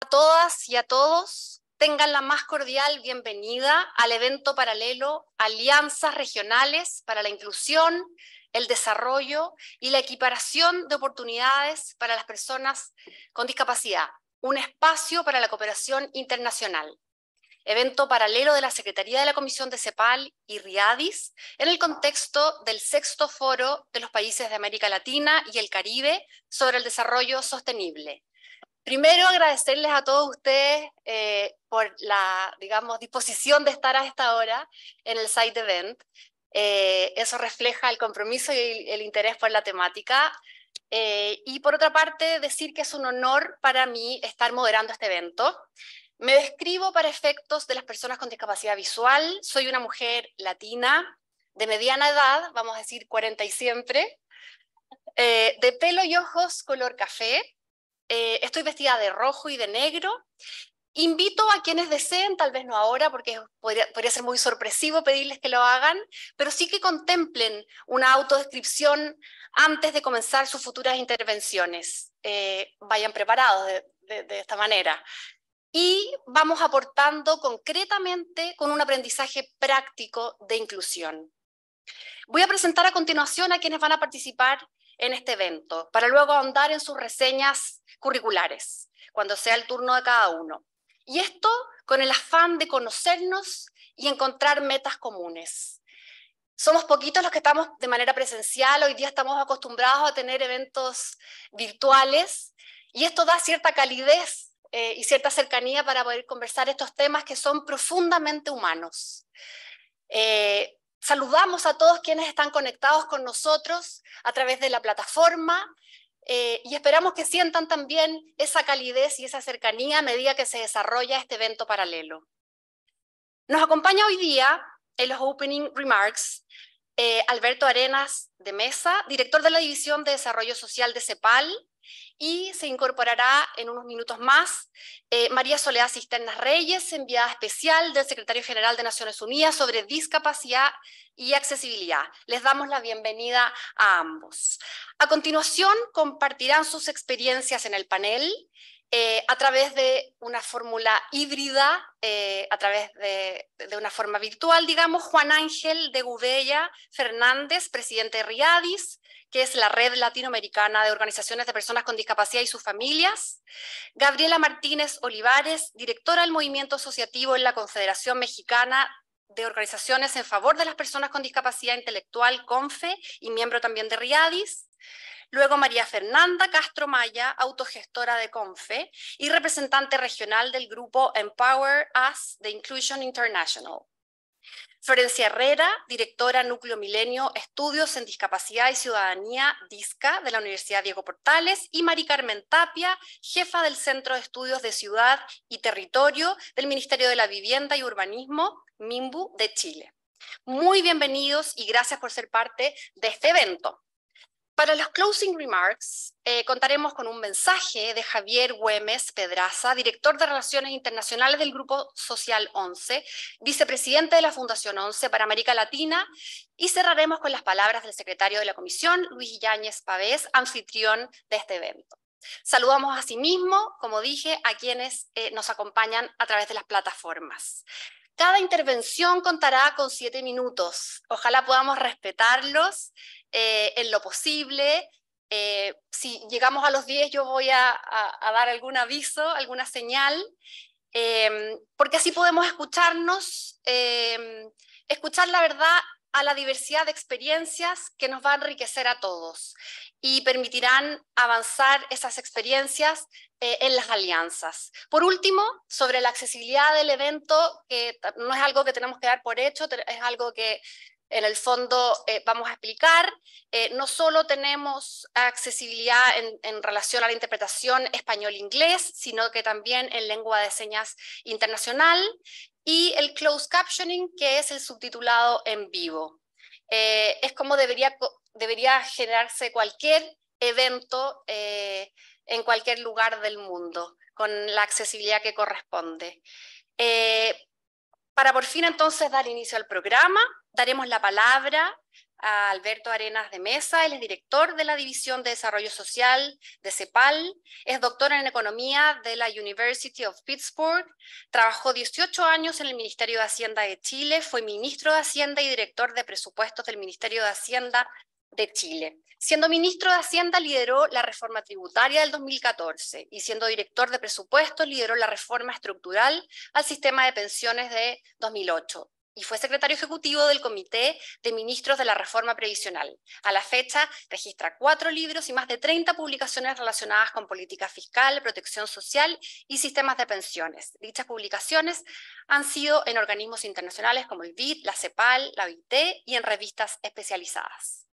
A todas y a todos, tengan la más cordial bienvenida al evento paralelo Alianzas Regionales para la Inclusión, el Desarrollo y la Equiparación de Oportunidades para las Personas con Discapacidad, un espacio para la cooperación internacional. Evento paralelo de la Secretaría de la Comisión de CEPAL y RIADIS en el contexto del 6º Foro de los Países de América Latina y el Caribe sobre el desarrollo sostenible. Primero, agradecerles a todos ustedes por la, disposición de estar a esta hora en el side event. Eso refleja el compromiso y el interés por la temática. Y por otra parte, decir que es un honor para mí estar moderando este evento. Me describo para efectos de las personas con discapacidad visual. Soy una mujer latina, de mediana edad, vamos a decir 40 y siempre, de pelo y ojos color café. Estoy vestida de rojo y de negro. Invito a quienes deseen, tal vez no ahora, porque podría ser muy sorpresivo pedirles que lo hagan, pero sí que contemplen una autodescripción antes de comenzar sus futuras intervenciones. Vayan preparados de esta manera. Y vamos aportando concretamente con un aprendizaje práctico de inclusión. Voy a presentar a continuación a quienes van a participar en este evento, para luego ahondar en sus reseñas curriculares, cuando sea el turno de cada uno. Y esto con el afán de conocernos y encontrar metas comunes. Somos poquitos los que estamos de manera presencial, hoy día estamos acostumbrados a tener eventos virtuales, y esto da cierta calidez y cierta cercanía para poder conversar estos temas que son profundamente humanos. Saludamos a todos quienes están conectados con nosotros a través de la plataforma y esperamos que sientan también esa calidez y esa cercanía a medida que se desarrolla este evento paralelo. Nos acompaña hoy día en los opening remarks Alberto Arenas de Mesa, director de la División de Desarrollo Social de CEPAL, y se incorporará en unos minutos más María Soledad Cisternas Reyes, enviada especial del Secretario General de Naciones Unidas sobre discapacidad y accesibilidad. Les damos la bienvenida a ambos. A continuación compartirán sus experiencias en el panel a través de una fórmula híbrida, a través de una forma virtual, digamos, Juan Ángel de Gubella Fernández, presidente de RIADIS, que es la Red Latinoamericana de Organizaciones de Personas con Discapacidad y sus Familias. Gabriela Martínez Olivares, directora del Movimiento Asociativo en la Confederación Mexicana de Organizaciones en Favor de las Personas con Discapacidad Intelectual, CONFE, y miembro también de RIADIS. Luego María Fernanda Castro Maya, autogestora de CONFE y representante regional del grupo Empower Us de Inclusion International. Florencia Herrera, directora Núcleo Milenio, Estudios en Discapacidad y Ciudadanía, DISCA, de la Universidad Diego Portales, y Mari Carmen Tapia, jefa del Centro de Estudios de Ciudad y Territorio del Ministerio de la Vivienda y Urbanismo, MIMBU, de Chile. Muy bienvenidos y gracias por ser parte de este evento. Para los closing remarks, contaremos con un mensaje de Javier Güemes Pedraza, director de Relaciones Internacionales del Grupo Social 11, vicepresidente de la Fundación 11 para América Latina, y cerraremos con las palabras del secretario de la Comisión, Luis Yáñez Pavés, anfitrión de este evento. Saludamos asimismo, como dije, a quienes nos acompañan a través de las plataformas. Cada intervención contará con 7 minutos. Ojalá podamos respetarlos en lo posible. Si llegamos a los 10, yo voy a dar algún aviso, alguna señal, porque así podemos escucharnos, escuchar la verdad a la diversidad de experiencias que nos va a enriquecer a todos y permitirán avanzar esas experiencias en las alianzas. Por último, sobre la accesibilidad del evento, que no es algo que tenemos que dar por hecho, es algo que en el fondo vamos a explicar. No solo tenemos accesibilidad en relación a la interpretación español-inglés, sino que también en lengua de señas internacional, y el closed captioning, que es el subtitulado en vivo. Es como debería generarse cualquier evento en cualquier lugar del mundo, con la accesibilidad que corresponde. Para por fin entonces dar inicio al programa, daremos la palabra a Alberto Arenas de Mesa. Él es director de la División de Desarrollo Social de CEPAL, es doctor en Economía de la University of Pittsburgh, trabajó 18 años en el Ministerio de Hacienda de Chile, fue ministro de Hacienda y director de presupuestos del Ministerio de Hacienda de Chile. Siendo ministro de Hacienda, lideró la reforma tributaria del 2014 y siendo director de presupuestos, lideró la reforma estructural al sistema de pensiones de 2008. Y fue secretario ejecutivo del Comité de Ministros de la Reforma Previsional. A la fecha, registra 4 libros y más de 30 publicaciones relacionadas con política fiscal, protección social y sistemas de pensiones. Dichas publicaciones han sido en organismos internacionales como el BID, la CEPAL, la OIT y en revistas especializadas.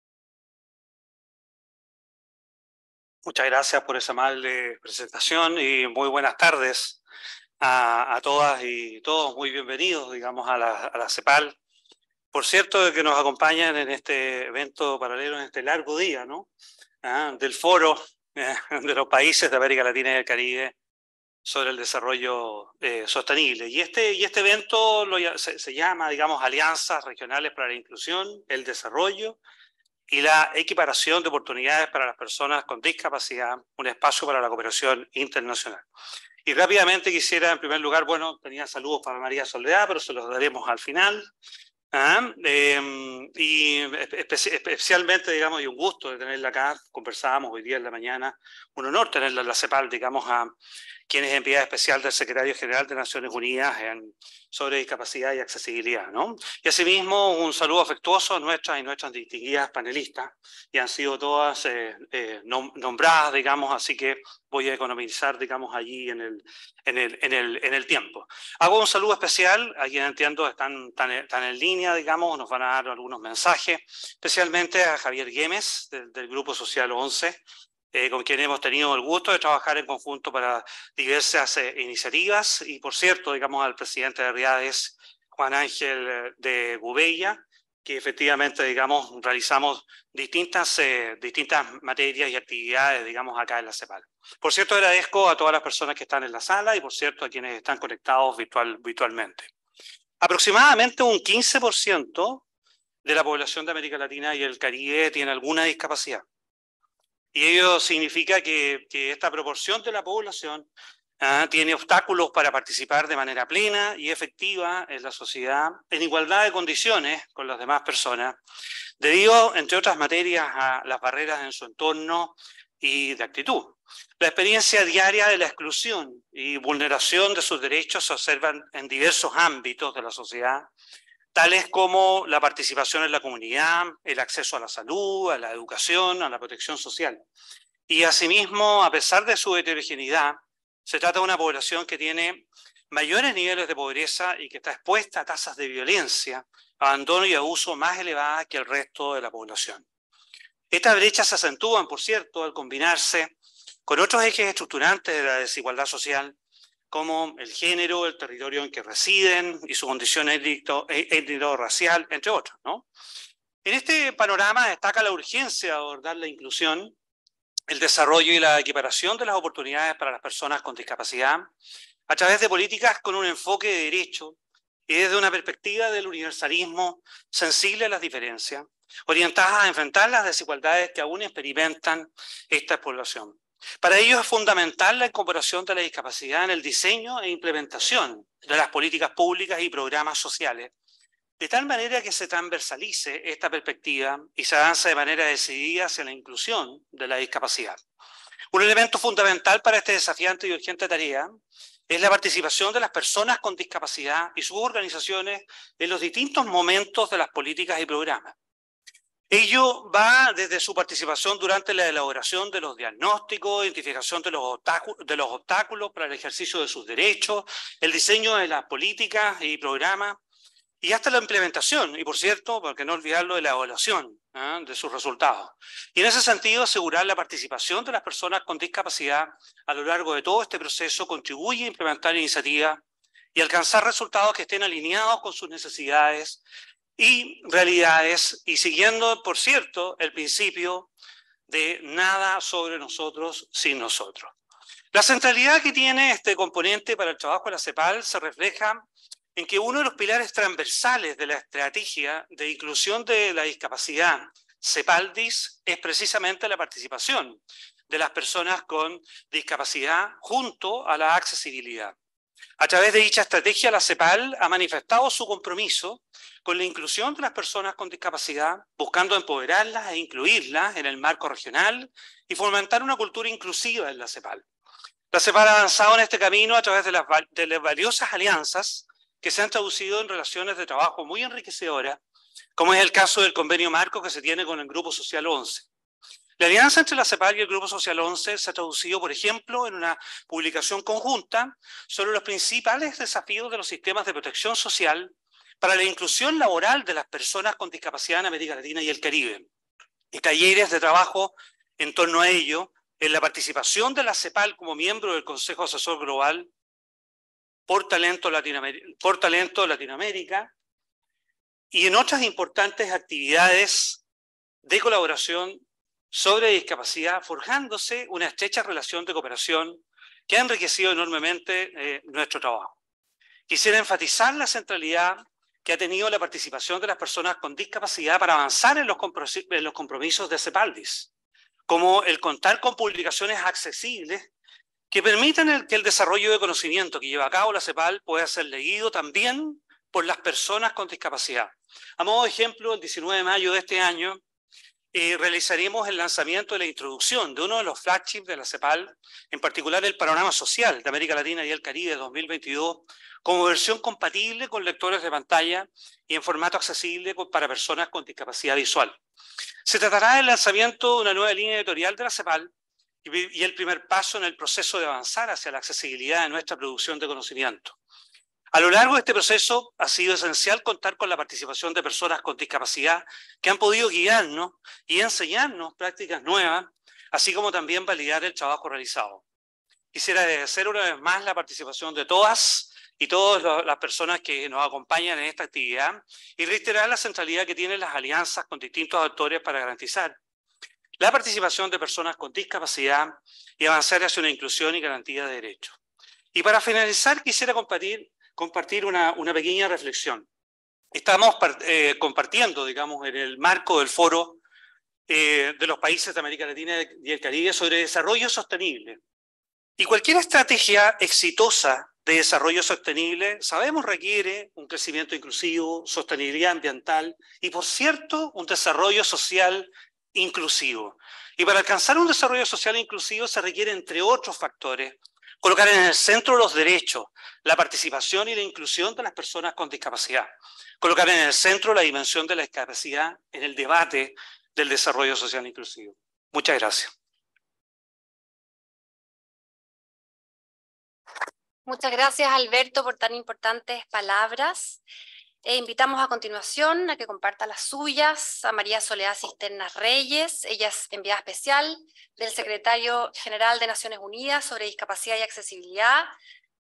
Muchas gracias por esa amable presentación y muy buenas tardes a todas y todos. Muy bienvenidos, digamos, a la CEPAL. Por cierto, de que nos acompañan en este evento paralelo, en este largo día, ¿no? Del foro de los países de América Latina y el Caribe sobre el desarrollo sostenible. Y este evento se llama, digamos, Alianzas Regionales para la Inclusión, el Desarrollo y la Equiparación de Oportunidades para las Personas con Discapacidad, un espacio para la cooperación internacional. Y rápidamente quisiera, en primer lugar, bueno, tenía saludos para María Soledad, pero se los daremos al final. Y especialmente, digamos, y un gusto de tenerla acá, conversábamos hoy día en la mañana, un honor tenerla en la CEPAL, digamos, a quien es enviada especial del Secretario General de Naciones Unidas sobre discapacidad y accesibilidad, ¿no? Y asimismo, un saludo afectuoso a nuestras y nuestras distinguidas panelistas, y han sido todas nombradas, digamos, así que voy a economizar, digamos, allí en el tiempo. Hago un saludo especial a quienes entiendo están en línea, digamos, nos van a dar algunos mensajes, especialmente a Javier Güemes, del Grupo Social 11, con quien hemos tenido el gusto de trabajar en conjunto para diversas iniciativas, y por cierto, digamos, al presidente de RIADES, Juan Ángel de Gubella, que efectivamente, digamos, realizamos distintas materias y actividades, digamos, acá en la CEPAL. Por cierto, agradezco a todas las personas que están en la sala y, por cierto, a quienes están conectados virtualmente. Aproximadamente un 15% de la población de América Latina y el Caribe tiene alguna discapacidad. Y ello significa que esta proporción de la población tiene obstáculos para participar de manera plena y efectiva en la sociedad, en igualdad de condiciones con las demás personas, debido, entre otras materias, a las barreras en su entorno y de actitud. La experiencia diaria de la exclusión y vulneración de sus derechos se observan en diversos ámbitos de la sociedad, tales como la participación en la comunidad, el acceso a la salud, a la educación, a la protección social. Y asimismo, a pesar de su heterogeneidad, se trata de una población que tiene mayores niveles de pobreza y que está expuesta a tasas de violencia, abandono y abuso más elevadas que el resto de la población. Estas brechas se acentúan, por cierto, al combinarse con otros ejes estructurantes de la desigualdad social, como el género, el territorio en que residen y su condición étnico-racial, entre otros, ¿no? En este panorama destaca la urgencia de abordar la inclusión, el desarrollo y la equiparación de las oportunidades para las personas con discapacidad a través de políticas con un enfoque de derecho y desde una perspectiva del universalismo sensible a las diferencias, orientadas a enfrentar las desigualdades que aún experimentan esta población. Para ello es fundamental la incorporación de la discapacidad en el diseño e implementación de las políticas públicas y programas sociales, de tal manera que se transversalice esta perspectiva y se avance de manera decidida hacia la inclusión de la discapacidad. Un elemento fundamental para esta desafiante y urgente tarea es la participación de las personas con discapacidad y sus organizaciones en los distintos momentos de las políticas y programas. Ello va desde su participación durante la elaboración de los diagnósticos, identificación de los obstáculos para el ejercicio de sus derechos, el diseño de las políticas y programas, y hasta la implementación, y por cierto, por qué no olvidarlo, de la evaluación de sus resultados. Y en ese sentido, asegurar la participación de las personas con discapacidad a lo largo de todo este proceso contribuye a implementar iniciativas y alcanzar resultados que estén alineados con sus necesidades y realidades, y siguiendo, por cierto, el principio de nada sobre nosotros sin nosotros. La centralidad que tiene este componente para el trabajo de la CEPAL se refleja en que uno de los pilares transversales de la estrategia de inclusión de la discapacidad CEPALDIS es precisamente la participación de las personas con discapacidad junto a la accesibilidad. A través de dicha estrategia, la CEPAL ha manifestado su compromiso con la inclusión de las personas con discapacidad, buscando empoderarlas e incluirlas en el marco regional y fomentar una cultura inclusiva en la CEPAL. La CEPAL ha avanzado en este camino a través de las valiosas alianzas que se han traducido en relaciones de trabajo muy enriquecedoras, como es el caso del convenio marco que se tiene con el Grupo Social 11. La alianza entre la CEPAL y el Grupo Social 11 se ha traducido, por ejemplo, en una publicación conjunta sobre los principales desafíos de los sistemas de protección social para la inclusión laboral de las personas con discapacidad en América Latina y el Caribe, y talleres de trabajo en torno a ello, en la participación de la CEPAL como miembro del Consejo Asesor Global por Talento Latinoamérica y en otras importantes actividades de colaboración sobre discapacidad, forjándose una estrecha relación de cooperación que ha enriquecido enormemente nuestro trabajo. Quisiera enfatizar la centralidad que ha tenido la participación de las personas con discapacidad para avanzar en los compromisos de CEPALDIS, como el contar con publicaciones accesibles que permitan que el desarrollo de conocimiento que lleva a cabo la CEPAL pueda ser leído también por las personas con discapacidad. A modo de ejemplo, el 19 de mayo de este año realizaremos el lanzamiento de la introducción de uno de los flagships de la CEPAL, en particular el Panorama Social de América Latina y el Caribe 2022, como versión compatible con lectores de pantalla y en formato accesible para personas con discapacidad visual. Se tratará del lanzamiento de una nueva línea editorial de la CEPAL y el primer paso en el proceso de avanzar hacia la accesibilidad de nuestra producción de conocimiento. A lo largo de este proceso ha sido esencial contar con la participación de personas con discapacidad que han podido guiarnos y enseñarnos prácticas nuevas, así como también validar el trabajo realizado. Quisiera agradecer una vez más la participación de todas y todas las personas que nos acompañan en esta actividad y reiterar la centralidad que tienen las alianzas con distintos actores para garantizar la participación de personas con discapacidad y avanzar hacia una inclusión y garantía de derechos. Y para finalizar, quisiera compartir una pequeña reflexión. Estamos compartiendo, digamos, en el marco del foro de los países de América Latina y el Caribe sobre desarrollo sostenible. Y cualquier estrategia exitosa de desarrollo sostenible, sabemos, requiere un crecimiento inclusivo, sostenibilidad ambiental y, por cierto, un desarrollo social inclusivo. Y para alcanzar un desarrollo social inclusivo se requiere, entre otros factores, colocar en el centro los derechos, la participación y la inclusión de las personas con discapacidad. Colocar en el centro la dimensión de la discapacidad en el debate del desarrollo social inclusivo. Muchas gracias. Muchas gracias, Alberto, por tan importantes palabras. Invitamos a continuación a que comparta las suyas a María Soledad Cisternas Reyes. Ella es enviada especial del Secretario General de Naciones Unidas sobre Discapacidad y Accesibilidad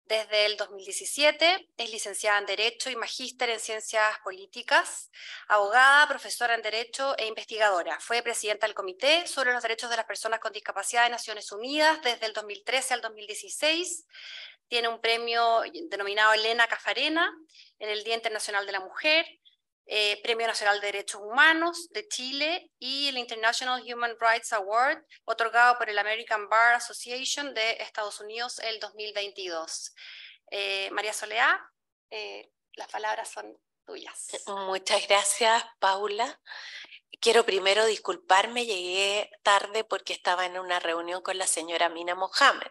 desde el 2017. Es licenciada en Derecho y magíster en Ciencias Políticas, abogada, profesora en Derecho e investigadora. Fue presidenta del Comité sobre los Derechos de las Personas con Discapacidad de Naciones Unidas desde el 2013 al 2016. Tiene un premio denominado Elena Cafarena en el Día Internacional de la Mujer, Premio Nacional de Derechos Humanos de Chile y el International Human Rights Award, otorgado por el American Bar Association de Estados Unidos el 2022. María Soledad, las palabras son tuyas. Muchas gracias, Paula. Quiero primero disculparme, llegué tarde porque estaba en una reunión con la señora Mina Mohamed.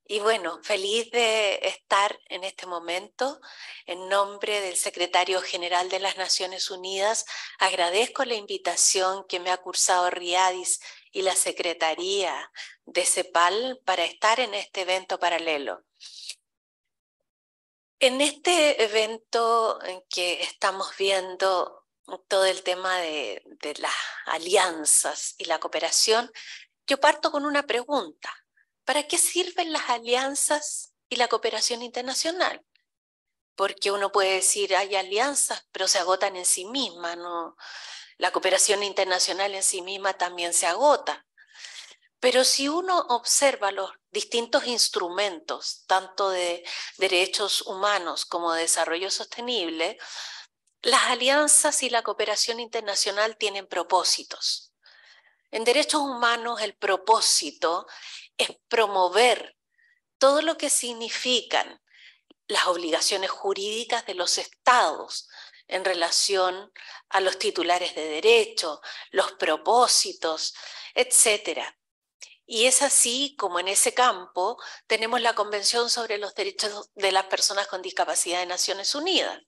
Y bueno, feliz de estar en este momento. En nombre del Secretario General de las Naciones Unidas, agradezco la invitación que me ha cursado Riadis y la Secretaría de CEPAL para estar en este evento paralelo. En este evento en que estamos viendo todo el tema de las alianzas y la cooperación, yo parto con una pregunta. ¿Para qué sirven las alianzas y la cooperación internacional? Porque uno puede decir, hay alianzas, pero se agotan en sí mismas, ¿no? La cooperación internacional en sí misma también se agota. Pero si uno observa los distintos instrumentos, tanto de derechos humanos como de desarrollo sostenible, las alianzas y la cooperación internacional tienen propósitos. En derechos humanos el propósito es promover todo lo que significan las obligaciones jurídicas de los estados en relación a los titulares de derecho, los propósitos, etcétera. Y es así como en ese campo tenemos la Convención sobre los Derechos de las Personas con Discapacidad de Naciones Unidas,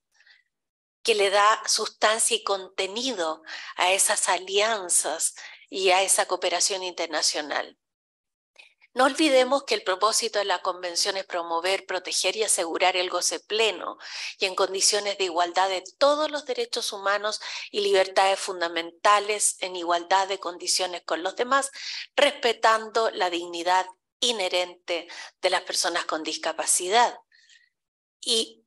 que le da sustancia y contenido a esas alianzas y a esa cooperación internacional. No olvidemos que el propósito de la Convención es promover, proteger y asegurar el goce pleno y en condiciones de igualdad de todos los derechos humanos y libertades fundamentales en igualdad de condiciones con los demás, respetando la dignidad inherente de las personas con discapacidad. Y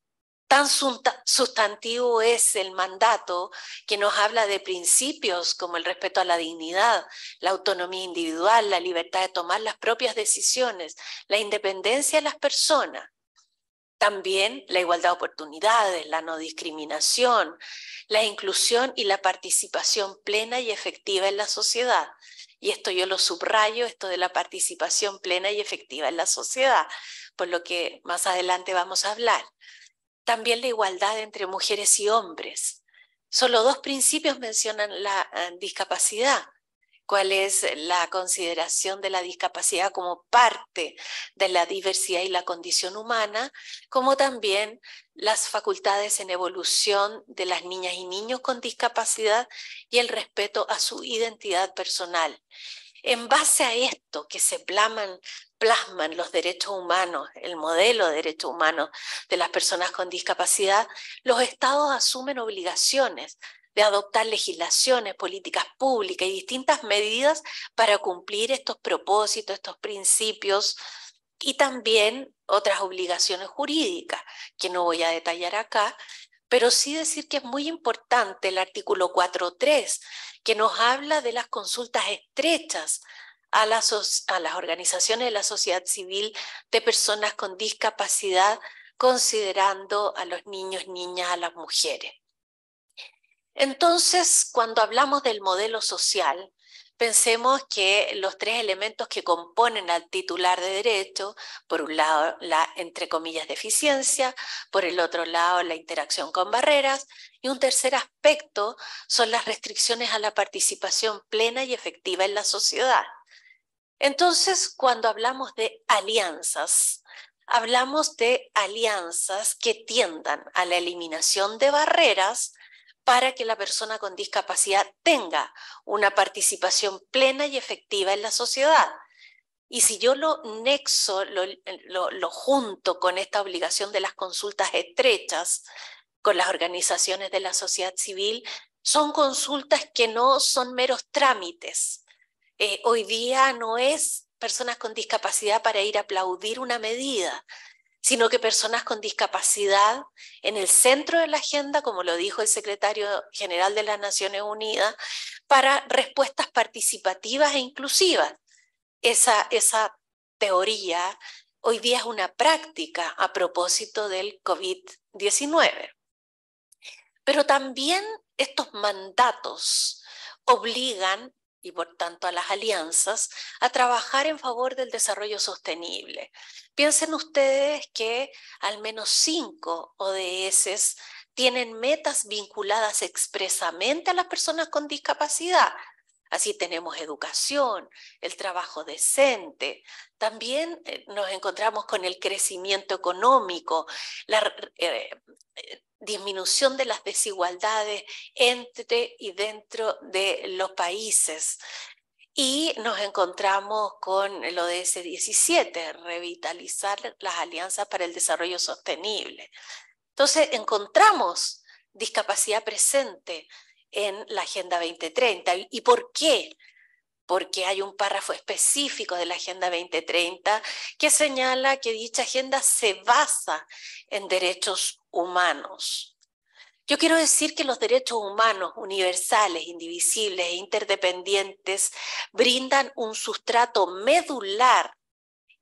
tan sustantivo es el mandato que nos habla de principios como el respeto a la dignidad, la autonomía individual, la libertad de tomar las propias decisiones, la independencia de las personas, también la igualdad de oportunidades, la no discriminación, la inclusión y la participación plena y efectiva en la sociedad. Y esto yo lo subrayo, esto de la participación plena y efectiva en la sociedad, por lo que más adelante vamos a hablar. También la igualdad entre mujeres y hombres. Solo 2 principios mencionan la discapacidad. ¿Cuál es la consideración de la discapacidad como parte de la diversidad y la condición humana? Como también las facultades en evolución de las niñas y niños con discapacidad y el respeto a su identidad personal. En base a esto que se plasman los derechos humanos, el modelo de derechos humanos de las personas con discapacidad, los estados asumen obligaciones de adoptar legislaciones, políticas públicas y distintas medidas para cumplir estos propósitos, estos principios y también otras obligaciones jurídicas que no voy a detallar acá, pero sí decir que es muy importante el artículo 4.3, que nos habla de las consultas estrechas a las organizaciones de la sociedad civil de personas con discapacidad, considerando a los niños, niñas, a las mujeres. Entonces, cuando hablamos del modelo social, pensemos que los 3 elementos que componen al titular de derecho, por un lado la, entre comillas, deficiencia, por el otro lado la interacción con barreras, y un tercer aspecto son las restricciones a la participación plena y efectiva en la sociedad. Entonces, cuando hablamos de alianzas, hablamos de alianzas que tiendan a la eliminación de barreras para que la persona con discapacidad tenga una participación plena y efectiva en la sociedad. Y si yo lo nexo, lo junto con esta obligación de las consultas estrechas con las organizaciones de la sociedad civil, son consultas que no son meros trámites. Hoy día no es personas con discapacidad para ir a aplaudir una medida, sino que personas con discapacidad en el centro de la agenda, como lo dijo el secretario general de las Naciones Unidas, para respuestas participativas e inclusivas. Esa teoría hoy día es una práctica a propósito del COVID-19. Pero también estos mandatos obligan, y por tanto a las alianzas, a trabajar en favor del desarrollo sostenible. Piensen ustedes que al menos 5 ODS tienen metas vinculadas expresamente a las personas con discapacidad. Así tenemos educación, el trabajo decente, también nos encontramos con el crecimiento económico, la disminución de las desigualdades entre y dentro de los países. Y nos encontramos con el ODS 17, revitalizar las alianzas para el desarrollo sostenible. Entonces encontramos discapacidad presente en la Agenda 2030. ¿Y por qué? Porque hay un párrafo específico de la Agenda 2030 que señala que dicha agenda se basa en derechos humanos, Yo quiero decir que los derechos humanos universales, indivisibles e interdependientes brindan un sustrato medular,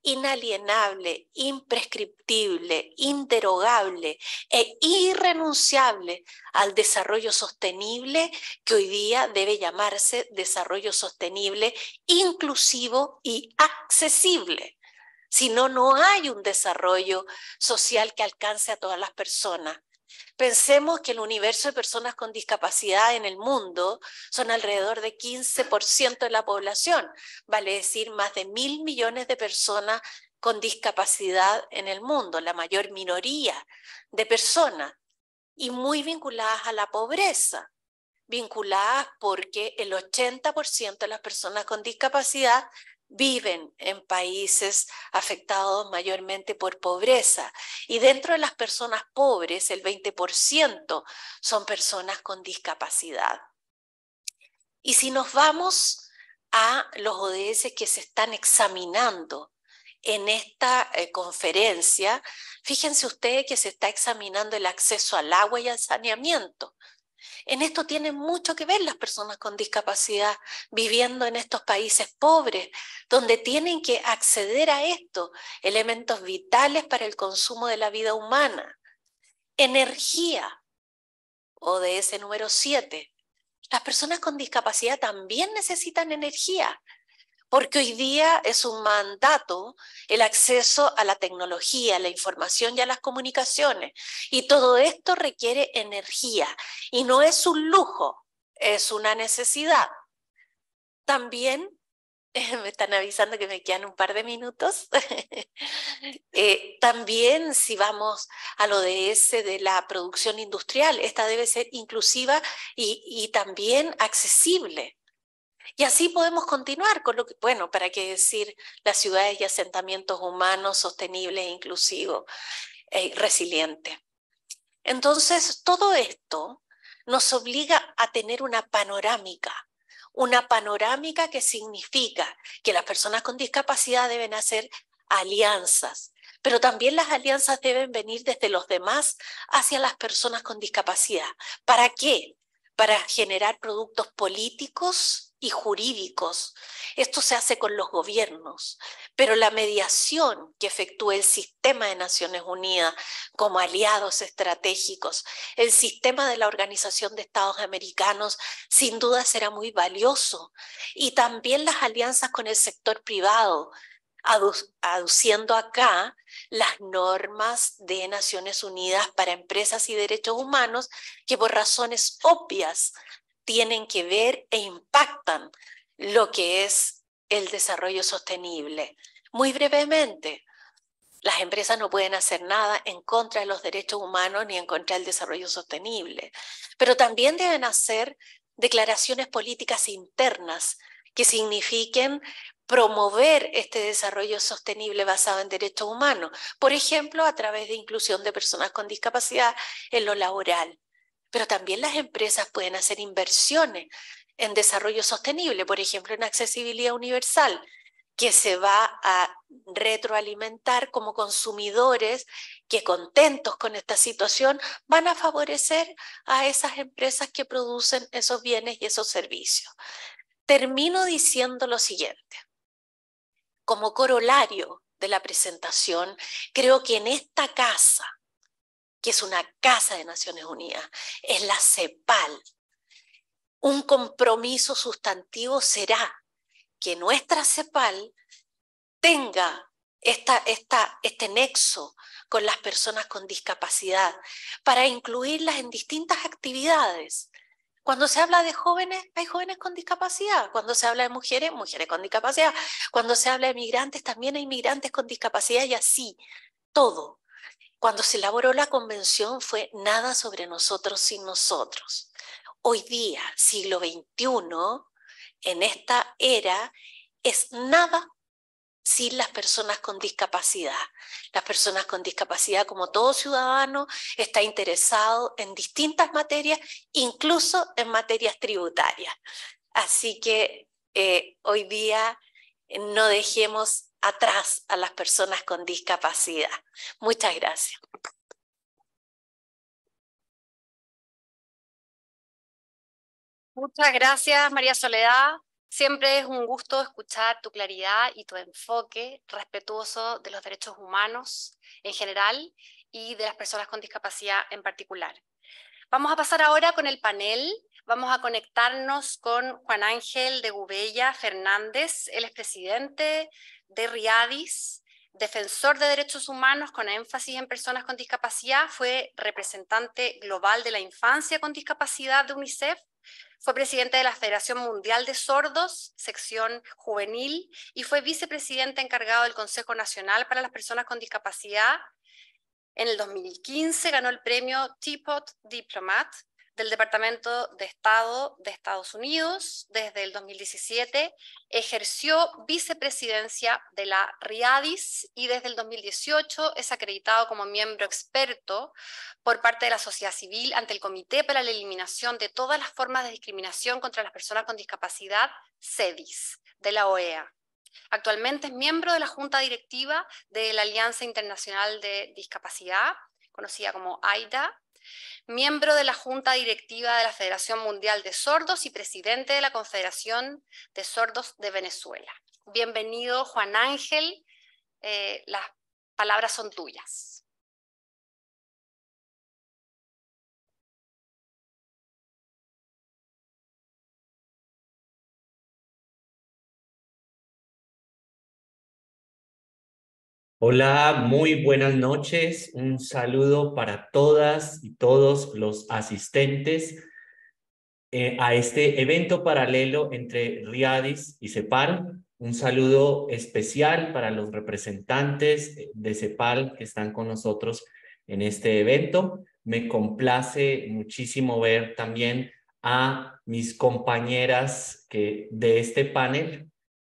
inalienable, imprescriptible, inderogable e irrenunciable al desarrollo sostenible, que hoy día debe llamarse desarrollo sostenible, inclusivo y accesible. Si no, no hay un desarrollo social que alcance a todas las personas. Pensemos que el universo de personas con discapacidad en el mundo son alrededor de 15% de la población, vale decir más de 1.000 millones de personas con discapacidad en el mundo, la mayor minoría de personas, y muy vinculadas a la pobreza, vinculadas porque el 80% de las personas con discapacidad viven en países afectados mayormente por pobreza. Y dentro de las personas pobres, el 20% son personas con discapacidad. Y si nos vamos a los ODS que se están examinando en esta conferencia, fíjense ustedes que se está examinando el acceso al agua y al saneamiento. En esto tienen mucho que ver las personas con discapacidad viviendo en estos países pobres, donde tienen que acceder a estos elementos vitales para el consumo de la vida humana. Energía, ODS número 7. Las personas con discapacidad también necesitan energía, porque hoy día es un mandato el acceso a la tecnología, a la información y a las comunicaciones. Y todo esto requiere energía. Y no es un lujo, es una necesidad. También, me están avisando que me quedan un par de minutos. También si vamos al ODS de la producción industrial, esta debe ser inclusiva y también accesible. Y así podemos continuar con lo que, bueno, para qué decir las ciudades y asentamientos humanos sostenibles e inclusivos, resilientes. Entonces, todo esto nos obliga a tener una panorámica que significa que las personas con discapacidad deben hacer alianzas, pero también las alianzas deben venir desde los demás hacia las personas con discapacidad. ¿Para qué? Para generar productos políticos y jurídicos. Esto se hace con los gobiernos, pero la mediación que efectúa el sistema de Naciones Unidas como aliados estratégicos, el sistema de la Organización de Estados Americanos, sin duda será muy valioso. Y también las alianzas con el sector privado, aduciendo acá las normas de Naciones Unidas para empresas y derechos humanos, que por razones obvias tienen que ver e impactan lo que es el desarrollo sostenible. Muy brevemente, las empresas no pueden hacer nada en contra de los derechos humanos ni en contra del desarrollo sostenible, pero también deben hacer declaraciones políticas internas que signifiquen promover este desarrollo sostenible basado en derechos humanos, por ejemplo, a través de inclusión de personas con discapacidad en lo laboral. Pero también las empresas pueden hacer inversiones en desarrollo sostenible, por ejemplo, en accesibilidad universal, que se va a retroalimentar como consumidores que, contentos con esta situación, van a favorecer a esas empresas que producen esos bienes y esos servicios. Termino diciendo lo siguiente. Como corolario de la presentación, creo que en esta casa, que es una casa de Naciones Unidas, es la CEPAL, un compromiso sustantivo será que nuestra CEPAL tenga este nexo con las personas con discapacidad para incluirlas en distintas actividades. Cuando se habla de jóvenes, hay jóvenes con discapacidad. Cuando se habla de mujeres, mujeres con discapacidad. Cuando se habla de migrantes, también hay migrantes con discapacidad y así, todo. Cuando se elaboró la convención fue nada sobre nosotros sin nosotros. Hoy día, siglo XXI, en esta era, es nada sin las personas con discapacidad. Las personas con discapacidad, como todo ciudadano, está interesado en distintas materias, incluso en materias tributarias. Así que hoy día no dejemos atrás a las personas con discapacidad. Muchas gracias. Muchas gracias, María Soledad. Siempre es un gusto escuchar tu claridad y tu enfoque respetuoso de los derechos humanos en general y de las personas con discapacidad en particular. Vamos a pasar ahora con el panel. Vamos a conectarnos con Juan Ángel de Gubella Fernández. Él es presidente de Riadis, defensor de derechos humanos con énfasis en personas con discapacidad. Fue representante global de la infancia con discapacidad de UNICEF. Fue presidente de la Federación Mundial de Sordos, sección juvenil, y fue vicepresidente encargado del Consejo Nacional para las Personas con Discapacidad. En el 2015 ganó el premio Teapot Diplomat del Departamento de Estado de Estados Unidos. Desde el 2017 ejerció vicepresidencia de la Riadis y desde el 2018 es acreditado como miembro experto por parte de la sociedad civil ante el Comité para la Eliminación de todas las formas de discriminación contra las personas con discapacidad, CEDIS, de la OEA. Actualmente es miembro de la Junta Directiva de la Alianza Internacional de Discapacidad, conocida como AIDA, miembro de la Junta Directiva de la Federación Mundial de Sordos y presidente de la Confederación de Sordos de Venezuela. Bienvenido, Juan Ángel. Las palabras son tuyas. Hola, muy buenas noches. Un saludo para todas y todos los asistentes a este evento paralelo entre Riadis y CEPAL. Un saludo especial para los representantes de CEPAL que están con nosotros en este evento. Me complace muchísimo ver también a mis compañeras de este panel.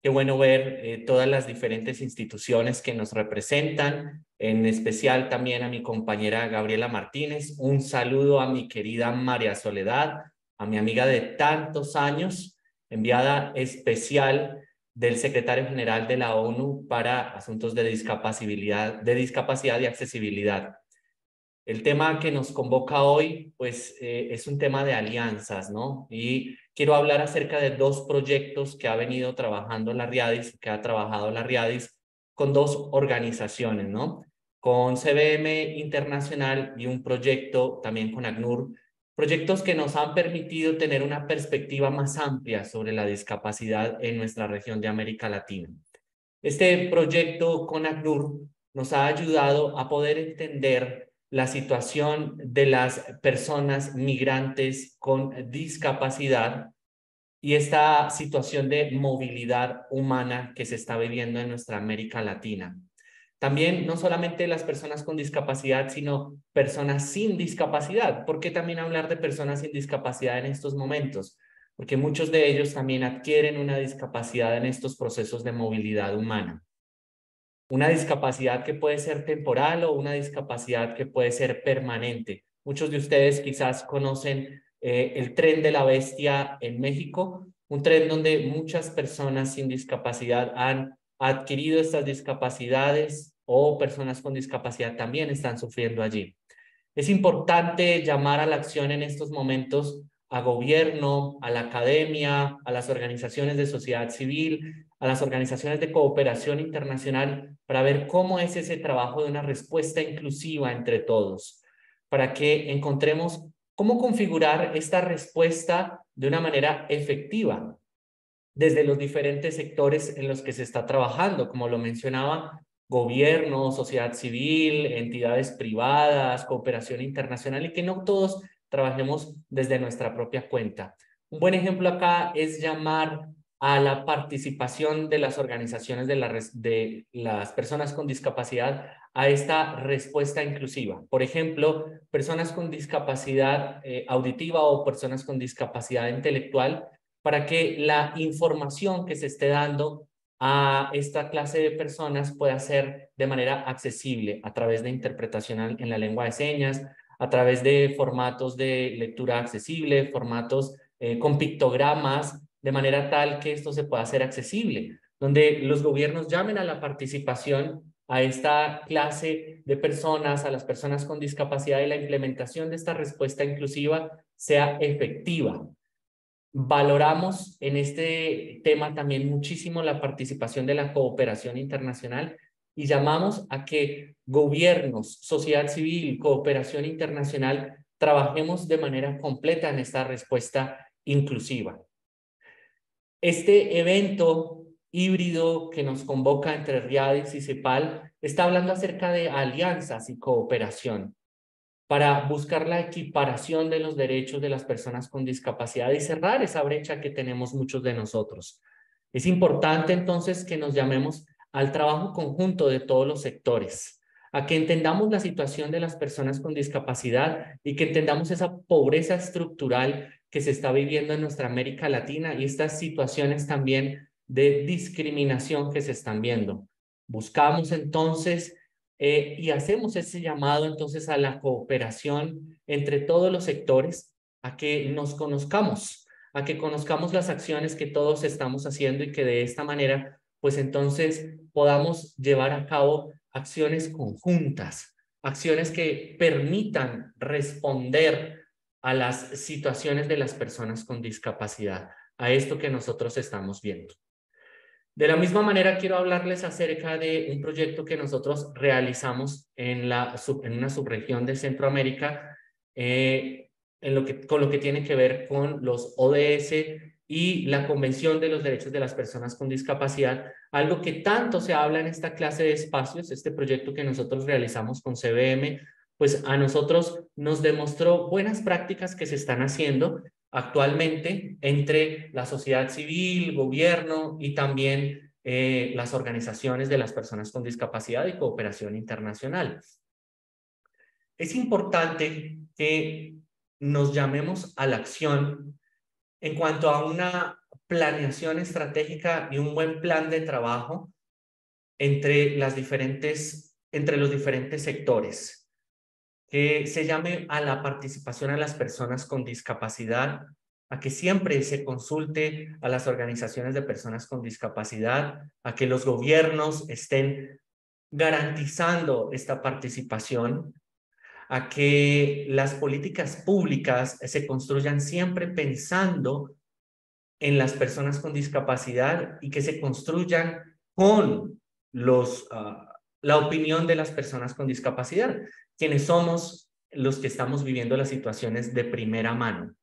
Qué bueno ver todas las diferentes instituciones que nos representan, en especial también a mi compañera Gabriela Martínez. Un saludo a mi querida María Soledad, a mi amiga de tantos años, enviada especial del secretario general de la ONU para asuntos de discapacidad y accesibilidad. El tema que nos convoca hoy, pues, es un tema de alianzas, ¿no? Y quiero hablar acerca de dos proyectos que ha venido trabajando la Riadis, que ha trabajado la Riadis con dos organizaciones, ¿no? Con CBM Internacional y un proyecto también con ACNUR, proyectos que nos han permitido tener una perspectiva más amplia sobre la discapacidad en nuestra región de América Latina. Este proyecto con ACNUR nos ha ayudado a poder entender la situación de las personas migrantes con discapacidad y esta situación de movilidad humana que se está viviendo en nuestra América Latina. También no solamente las personas con discapacidad, sino personas sin discapacidad. ¿Por qué también hablar de personas sin discapacidad en estos momentos? Porque muchos de ellos también adquieren una discapacidad en estos procesos de movilidad humana. Una discapacidad que puede ser temporal o una discapacidad que puede ser permanente. Muchos de ustedes quizás conocen el Tren de la Bestia en México, un tren donde muchas personas sin discapacidad han adquirido estas discapacidades o personas con discapacidad también están sufriendo allí. Es importante llamar a la acción en estos momentos a gobierno, a la academia, a las organizaciones de sociedad civil, a las organizaciones de cooperación internacional para ver cómo es ese trabajo de una respuesta inclusiva entre todos, para que encontremos cómo configurar esta respuesta de una manera efectiva desde los diferentes sectores en los que se está trabajando, como lo mencionaba, gobierno, sociedad civil, entidades privadas, cooperación internacional, y que no todos trabajemos desde nuestra propia cuenta. Un buen ejemplo acá es llamar a la participación de las organizaciones de las personas con discapacidad a esta respuesta inclusiva. Por ejemplo, personas con discapacidad auditiva o personas con discapacidad intelectual, para que la información que se esté dando a esta clase de personas pueda ser de manera accesible a través de interpretación en la lengua de señas, a través de formatos de lectura accesible, formatos con pictogramas, de manera tal que esto se pueda hacer accesible, donde los gobiernos llamen a la participación a esta clase de personas, a las personas con discapacidad, y la implementación de esta respuesta inclusiva sea efectiva. Valoramos en este tema también muchísimo la participación de la cooperación internacional y llamamos a que gobiernos, sociedad civil, cooperación internacional, trabajemos de manera completa en esta respuesta inclusiva. Este evento híbrido que nos convoca entre RIADES y CEPAL está hablando acerca de alianzas y cooperación para buscar la equiparación de los derechos de las personas con discapacidad y cerrar esa brecha que tenemos muchos de nosotros. Es importante entonces que nos llamemos al trabajo conjunto de todos los sectores, a que entendamos la situación de las personas con discapacidad y que entendamos esa pobreza estructural que se está viviendo en nuestra América Latina y estas situaciones también de discriminación que se están viendo. Buscamos entonces y hacemos ese llamado entonces a la cooperación entre todos los sectores, a que nos conozcamos, a que conozcamos las acciones que todos estamos haciendo y que de esta manera, pues entonces podamos llevar a cabo acciones conjuntas, acciones que permitan responder a las situaciones de las personas con discapacidad, a esto que nosotros estamos viendo. De la misma manera, quiero hablarles acerca de un proyecto que nosotros realizamos en una subregión de Centroamérica, con lo que tiene que ver con los ODS y la Convención de los Derechos de las Personas con Discapacidad, algo que tanto se habla en esta clase de espacios. Este proyecto que nosotros realizamos con CBM, pues a nosotros nos demostró buenas prácticas que se están haciendo actualmente entre la sociedad civil, gobierno y también las organizaciones de las personas con discapacidad y cooperación internacional. Es importante que nos llamemos a la acción en cuanto a una planeación estratégica y un buen plan de trabajo entre los diferentes sectores, que se llame a la participación a las personas con discapacidad, a que siempre se consulte a las organizaciones de personas con discapacidad, a que los gobiernos estén garantizando esta participación, a que las políticas públicas se construyan siempre pensando en las personas con discapacidad y que se construyan con la opinión de las personas con discapacidad, quienes somos los que estamos viviendo las situaciones de primera mano.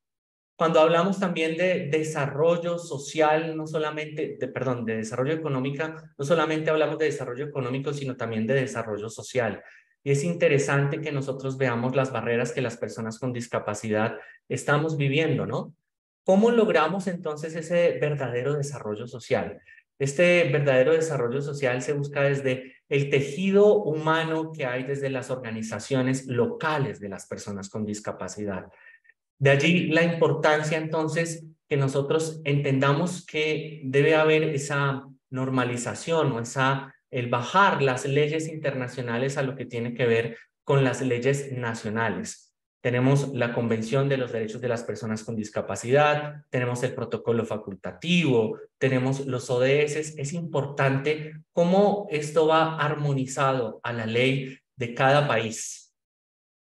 Cuando hablamos también de desarrollo social, de desarrollo económico, no solamente hablamos de desarrollo económico, sino también de desarrollo social. Y es interesante que nosotros veamos las barreras que las personas con discapacidad estamos viviendo, ¿no? ¿Cómo logramos entonces ese verdadero desarrollo social? Este verdadero desarrollo social se busca desde el tejido humano que hay desde las organizaciones locales de las personas con discapacidad. De allí la importancia entonces que nosotros entendamos que debe haber esa normalización o el bajar las leyes internacionales a lo que tiene que ver con las leyes nacionales. Tenemos la Convención de los Derechos de las Personas con Discapacidad, tenemos el protocolo facultativo, tenemos los ODS. Es importante cómo esto va armonizado a la ley de cada país.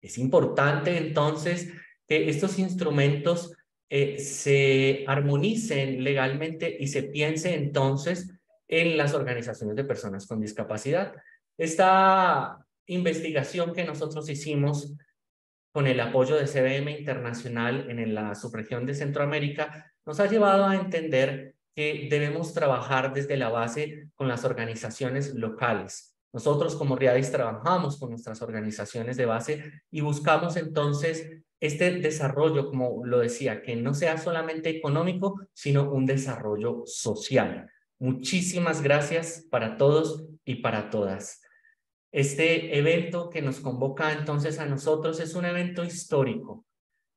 Es importante entonces que estos instrumentos se armonicen legalmente y se piense entonces en las organizaciones de personas con discapacidad. Esta investigación que nosotros hicimos con el apoyo de CBM Internacional en la subregión de Centroamérica, nos ha llevado a entender que debemos trabajar desde la base con las organizaciones locales. Nosotros como RIADES trabajamos con nuestras organizaciones de base y buscamos entonces este desarrollo, como lo decía, que no sea solamente económico, sino un desarrollo social. Muchísimas gracias para todos y para todas. Este evento que nos convoca entonces a nosotros es un evento histórico.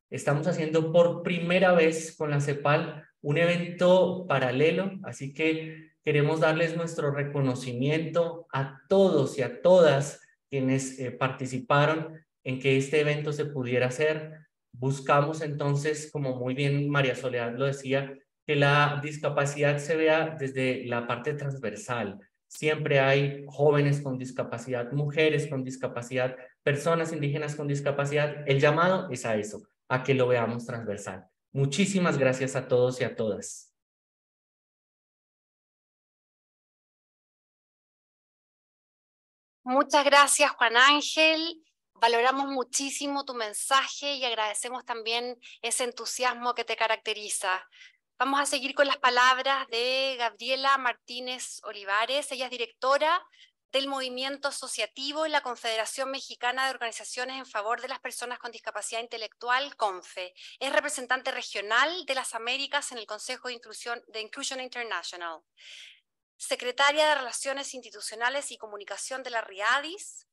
Estamos haciendo por primera vez con la CEPAL un evento paralelo, así que queremos darles nuestro reconocimiento a todos y a todas quienes participaron en que este evento se pudiera hacer. Buscamos entonces, como muy bien María Soledad lo decía, que la discapacidad se vea desde la parte transversal. Siempre hay jóvenes con discapacidad, mujeres con discapacidad, personas indígenas con discapacidad. El llamado es a eso, a que lo veamos transversal. Muchísimas gracias a todos y a todas. Muchas gracias, Juan Ángel. Valoramos muchísimo tu mensaje y agradecemos también ese entusiasmo que te caracteriza. Vamos a seguir con las palabras de Gabriela Martínez Olivares. Ella es directora del Movimiento Asociativo en la Confederación Mexicana de Organizaciones en Favor de las Personas con Discapacidad Intelectual, CONFE. Es representante regional de las Américas en el Consejo de Inclusion International. Secretaria de Relaciones Institucionales y Comunicación de la RIADIS,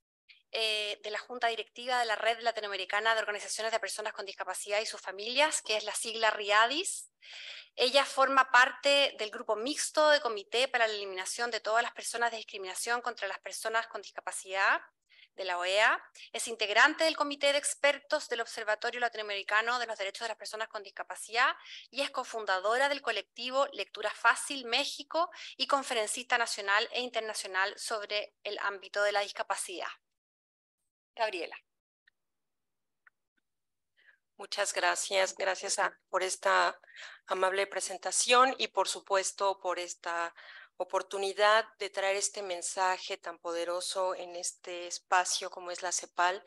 de la Junta Directiva de la Red Latinoamericana de Organizaciones de Personas con Discapacidad y sus Familias, que es la sigla RIADIS. Ella forma parte del grupo mixto de Comité para la Eliminación de todas las personas de discriminación contra las personas con discapacidad de la OEA, es integrante del Comité de Expertos del Observatorio Latinoamericano de los Derechos de las Personas con Discapacidad y es cofundadora del colectivo Lectura Fácil México y conferencista nacional e internacional sobre el ámbito de la discapacidad. Gabriela. Muchas gracias, por esta amable presentación y por supuesto por esta oportunidad de traer este mensaje tan poderoso en este espacio como es la CEPAL.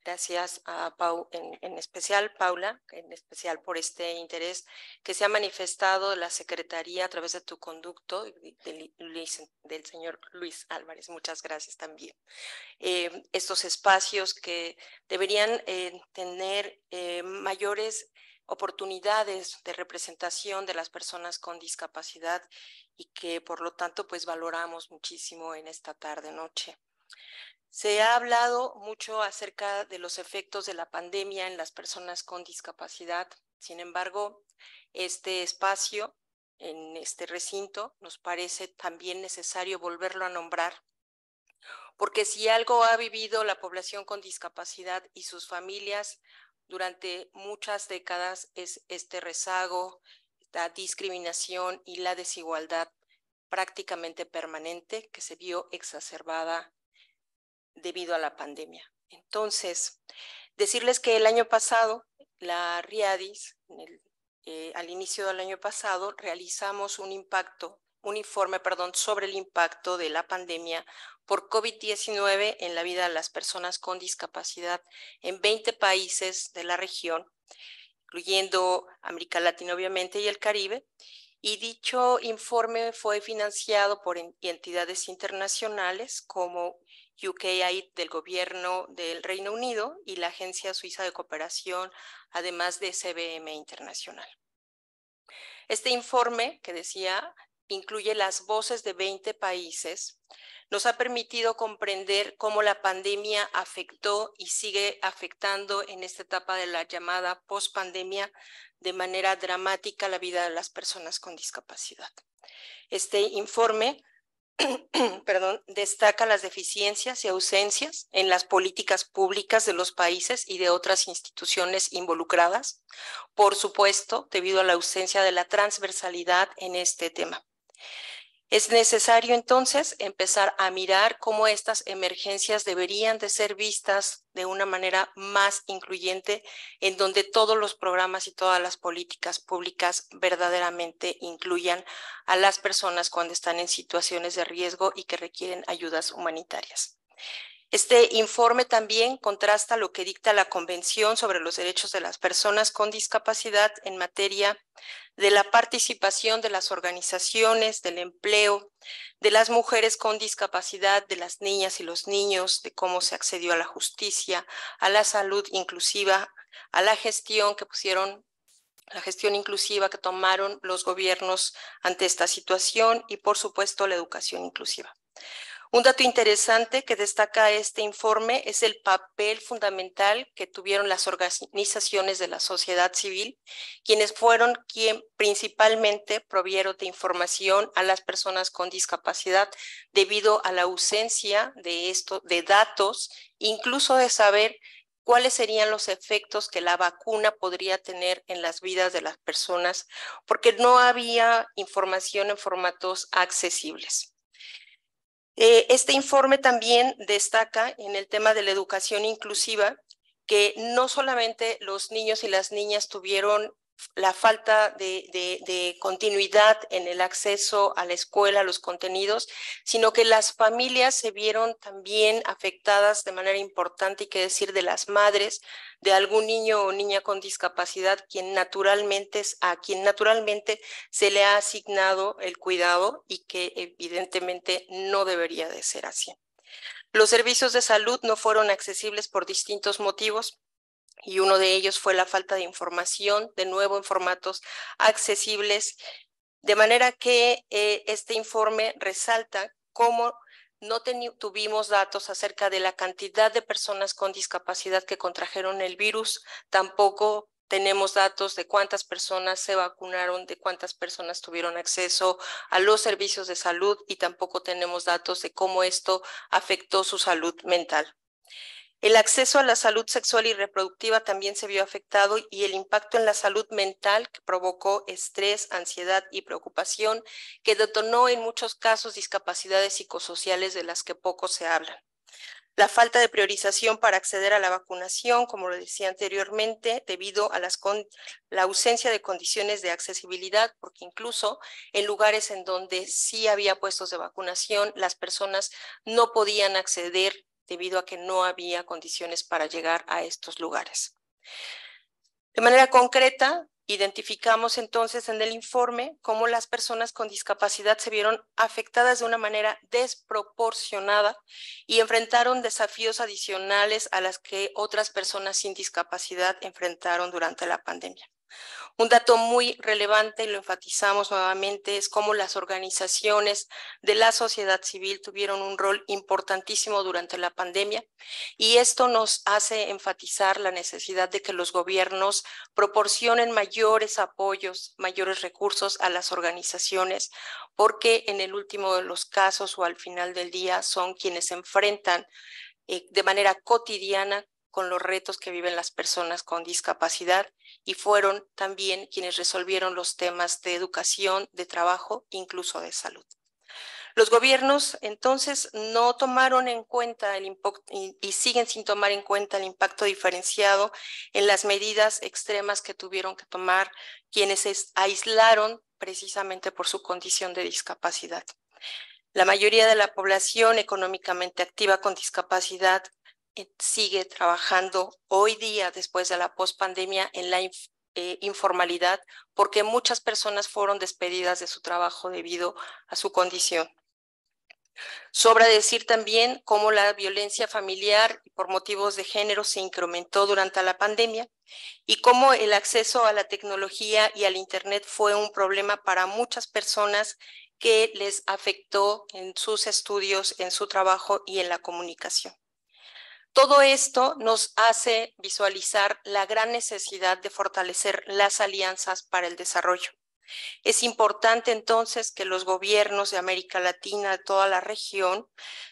Gracias a en especial Paula, en especial por este interés que se ha manifestado la Secretaría a través de tu conducto del señor Luis Álvarez. Muchas gracias también. Estos espacios que deberían tener mayores oportunidades de representación de las personas con discapacidad y que por lo tanto pues valoramos muchísimo en esta tarde-noche. Se ha hablado mucho acerca de los efectos de la pandemia en las personas con discapacidad. Sin embargo, este espacio, en este recinto, nos parece también necesario volverlo a nombrar, porque si algo ha vivido la población con discapacidad y sus familias durante muchas décadas es este rezago, la discriminación y la desigualdad prácticamente permanente que se vio exacerbada debido a la pandemia. Entonces, decirles que el año pasado, la RIADIS, al inicio del año pasado, realizamos un informe sobre el impacto de la pandemia por COVID-19 en la vida de las personas con discapacidad en 20 países de la región, incluyendo América Latina obviamente y el Caribe, y dicho informe fue financiado por entidades internacionales como UKAID del gobierno del Reino Unido y la Agencia Suiza de Cooperación, además de CBM Internacional. Este informe, que decía, incluye las voces de 20 países, nos ha permitido comprender cómo la pandemia afectó y sigue afectando en esta etapa de la llamada pospandemia de manera dramática la vida de las personas con discapacidad. Este informe destaca las deficiencias y ausencias en las políticas públicas de los países y de otras instituciones involucradas, por supuesto, debido a la ausencia de la transversalidad en este tema. Es necesario entonces empezar a mirar cómo estas emergencias deberían de ser vistas de una manera más incluyente, en donde todos los programas y todas las políticas públicas verdaderamente incluyan a las personas cuando están en situaciones de riesgo y que requieren ayudas humanitarias. Este informe también contrasta lo que dicta la Convención sobre los Derechos de las Personas con Discapacidad en materia de la participación de las organizaciones, del empleo, de las mujeres con discapacidad, de las niñas y los niños, de cómo se accedió a la justicia, a la salud inclusiva, a la gestión inclusiva que tomaron los gobiernos ante esta situación y, por supuesto, la educación inclusiva. Un dato interesante que destaca este informe es el papel fundamental que tuvieron las organizaciones de la sociedad civil, quienes fueron principalmente provieron de información a las personas con discapacidad debido a la ausencia de datos, incluso de saber cuáles serían los efectos que la vacuna podría tener en las vidas de las personas, porque no había información en formatos accesibles. Este informe también destaca en el tema de la educación inclusiva que no solamente los niños y las niñas tuvieron la falta de continuidad en el acceso a la escuela, a los contenidos, sino que las familias se vieron también afectadas de manera importante, y qué decir de las madres de algún niño o niña con discapacidad a quien naturalmente se le ha asignado el cuidado y que evidentemente no debería de ser así. Los servicios de salud no fueron accesibles por distintos motivos, y uno de ellos fue la falta de información, de nuevo en formatos accesibles, de manera que este informe resalta cómo no tuvimos datos acerca de la cantidad de personas con discapacidad que contrajeron el virus, tampoco tenemos datos de cuántas personas se vacunaron, de cuántas personas tuvieron acceso a los servicios de salud, y tampoco tenemos datos de cómo esto afectó su salud mental. El acceso a la salud sexual y reproductiva también se vio afectado, y el impacto en la salud mental que provocó estrés, ansiedad y preocupación, que detonó en muchos casos discapacidades psicosociales de las que poco se hablan. La falta de priorización para acceder a la vacunación, como lo decía anteriormente, debido a la ausencia de condiciones de accesibilidad, porque incluso en lugares en donde sí había puestos de vacunación, las personas no podían acceder debido a que no había condiciones para llegar a estos lugares. De manera concreta, identificamos entonces en el informe cómo las personas con discapacidad se vieron afectadas de una manera desproporcionada y enfrentaron desafíos adicionales a las que otras personas sin discapacidad enfrentaron durante la pandemia. Un dato muy relevante, y lo enfatizamos nuevamente, es cómo las organizaciones de la sociedad civil tuvieron un rol importantísimo durante la pandemia, y esto nos hace enfatizar la necesidad de que los gobiernos proporcionen mayores apoyos, mayores recursos a las organizaciones, porque en el último de los casos o al final del día son quienes se enfrentan de manera cotidiana con los retos que viven las personas con discapacidad, y fueron también quienes resolvieron los temas de educación, de trabajo, incluso de salud. Los gobiernos entonces no tomaron en cuenta y siguen sin tomar en cuenta el impacto diferenciado en las medidas extremas que tuvieron que tomar quienes se aislaron precisamente por su condición de discapacidad. La mayoría de la población económicamente activa con discapacidad sigue trabajando hoy día, después de la pospandemia, en la informalidad, porque muchas personas fueron despedidas de su trabajo debido a su condición. Sobra decir también cómo la violencia familiar por motivos de género se incrementó durante la pandemia, y cómo el acceso a la tecnología y al Internet fue un problema para muchas personas que les afectó en sus estudios, en su trabajo y en la comunicación. Todo esto nos hace visualizar la gran necesidad de fortalecer las alianzas para el desarrollo. Es importante entonces que los gobiernos de América Latina, de toda la región,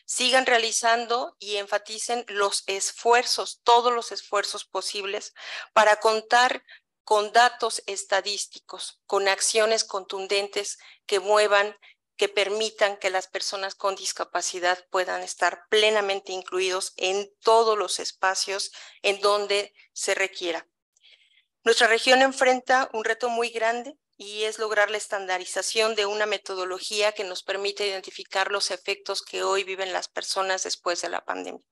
sigan realizando y enfaticen los esfuerzos, todos los esfuerzos posibles, para contar con datos estadísticos, con acciones contundentes que muevan, que permitan que las personas con discapacidad puedan estar plenamente incluidos en todos los espacios en donde se requiera. Nuestra región enfrenta un reto muy grande, y es lograr la estandarización de una metodología que nos permite identificar los efectos que hoy viven las personas después de la pandemia.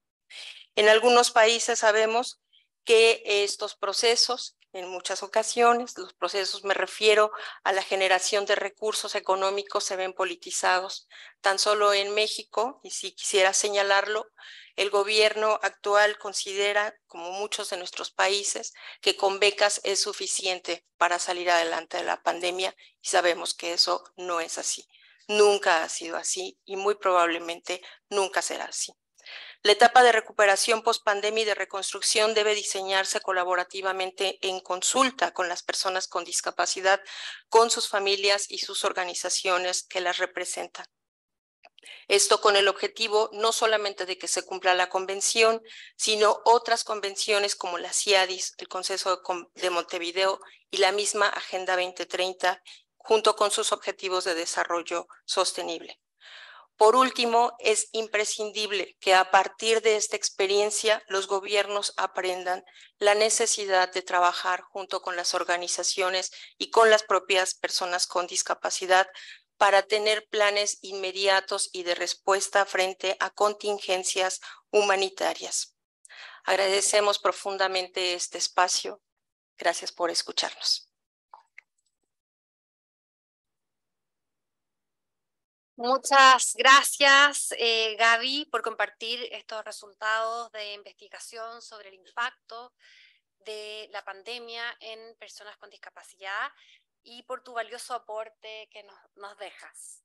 En algunos países sabemos que estos procesos, en muchas ocasiones, los procesos, me refiero a la generación de recursos económicos, se ven politizados. Tan solo en México, y si quisiera señalarlo, el gobierno actual considera, como muchos de nuestros países, que con becas es suficiente para salir adelante de la pandemia, y sabemos que eso no es así. Nunca ha sido así, y muy probablemente nunca será así. La etapa de recuperación post-pandemia y de reconstrucción debe diseñarse colaborativamente en consulta con las personas con discapacidad, con sus familias y sus organizaciones que las representan. Esto con el objetivo no solamente de que se cumpla la convención, sino otras convenciones como la CIADIS, el Consejo de Montevideo y la misma Agenda 2030, junto con sus objetivos de desarrollo sostenible. Por último, es imprescindible que a partir de esta experiencia los gobiernos aprendan la necesidad de trabajar junto con las organizaciones y con las propias personas con discapacidad para tener planes inmediatos y de respuesta frente a contingencias humanitarias. Agradecemos profundamente este espacio. Gracias por escucharnos. Muchas gracias, Gaby, por compartir estos resultados de investigación sobre el impacto de la pandemia en personas con discapacidad y por tu valioso aporte que nos dejas.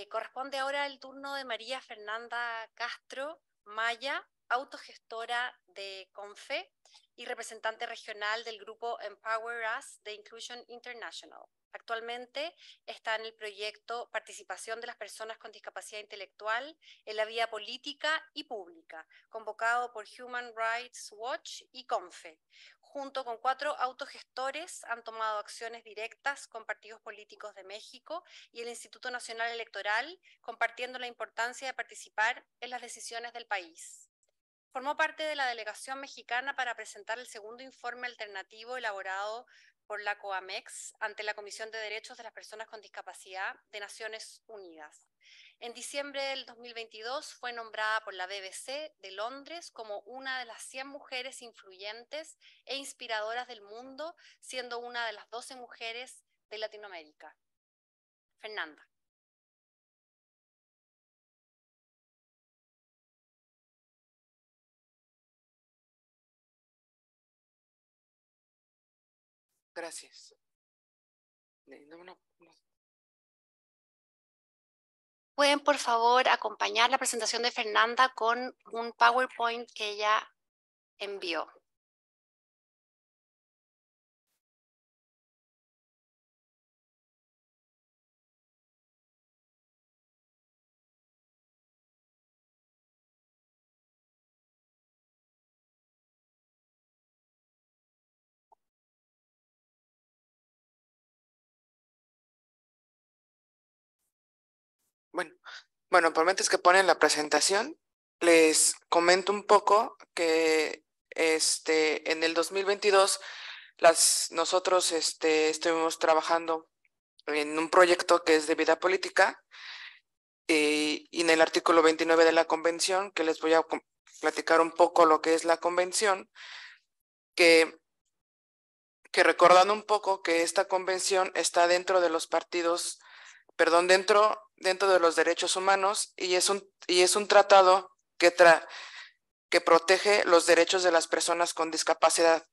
Corresponde ahora el turno de María Fernanda Castro Maya, autogestora de CONFE y representante regional del grupo Empower Us de Inclusion International. Actualmente está en el proyecto Participación de las Personas con Discapacidad Intelectual en la Vida Política y Pública, convocado por Human Rights Watch y CONFE. Junto con 4 autogestores han tomado acciones directas con partidos políticos de México y el Instituto Nacional Electoral, compartiendo la importancia de participar en las decisiones del país. Formó parte de la delegación mexicana para presentar el segundo informe alternativo elaborado por la COAMEX ante la Comisión de Derechos de las Personas con Discapacidad de Naciones Unidas. En diciembre del 2022 fue nombrada por la BBC de Londres como una de las 100 mujeres influyentes e inspiradoras del mundo, siendo una de las 12 mujeres de Latinoamérica. Fernanda. Gracias. ¿Pueden, por favor, acompañar la presentación de Fernanda con un PowerPoint que ella envió? Bueno, por mientras que ponen la presentación, les comento un poco que en el 2022 nosotros estuvimos trabajando en un proyecto que es de vida política y en el artículo 29 de la convención, que les voy a platicar un poco lo que es la convención, que recordando un poco que esta convención está dentro de los partidos, perdón, dentro de los derechos humanos y es un tratado que protege los derechos de las personas con discapacidad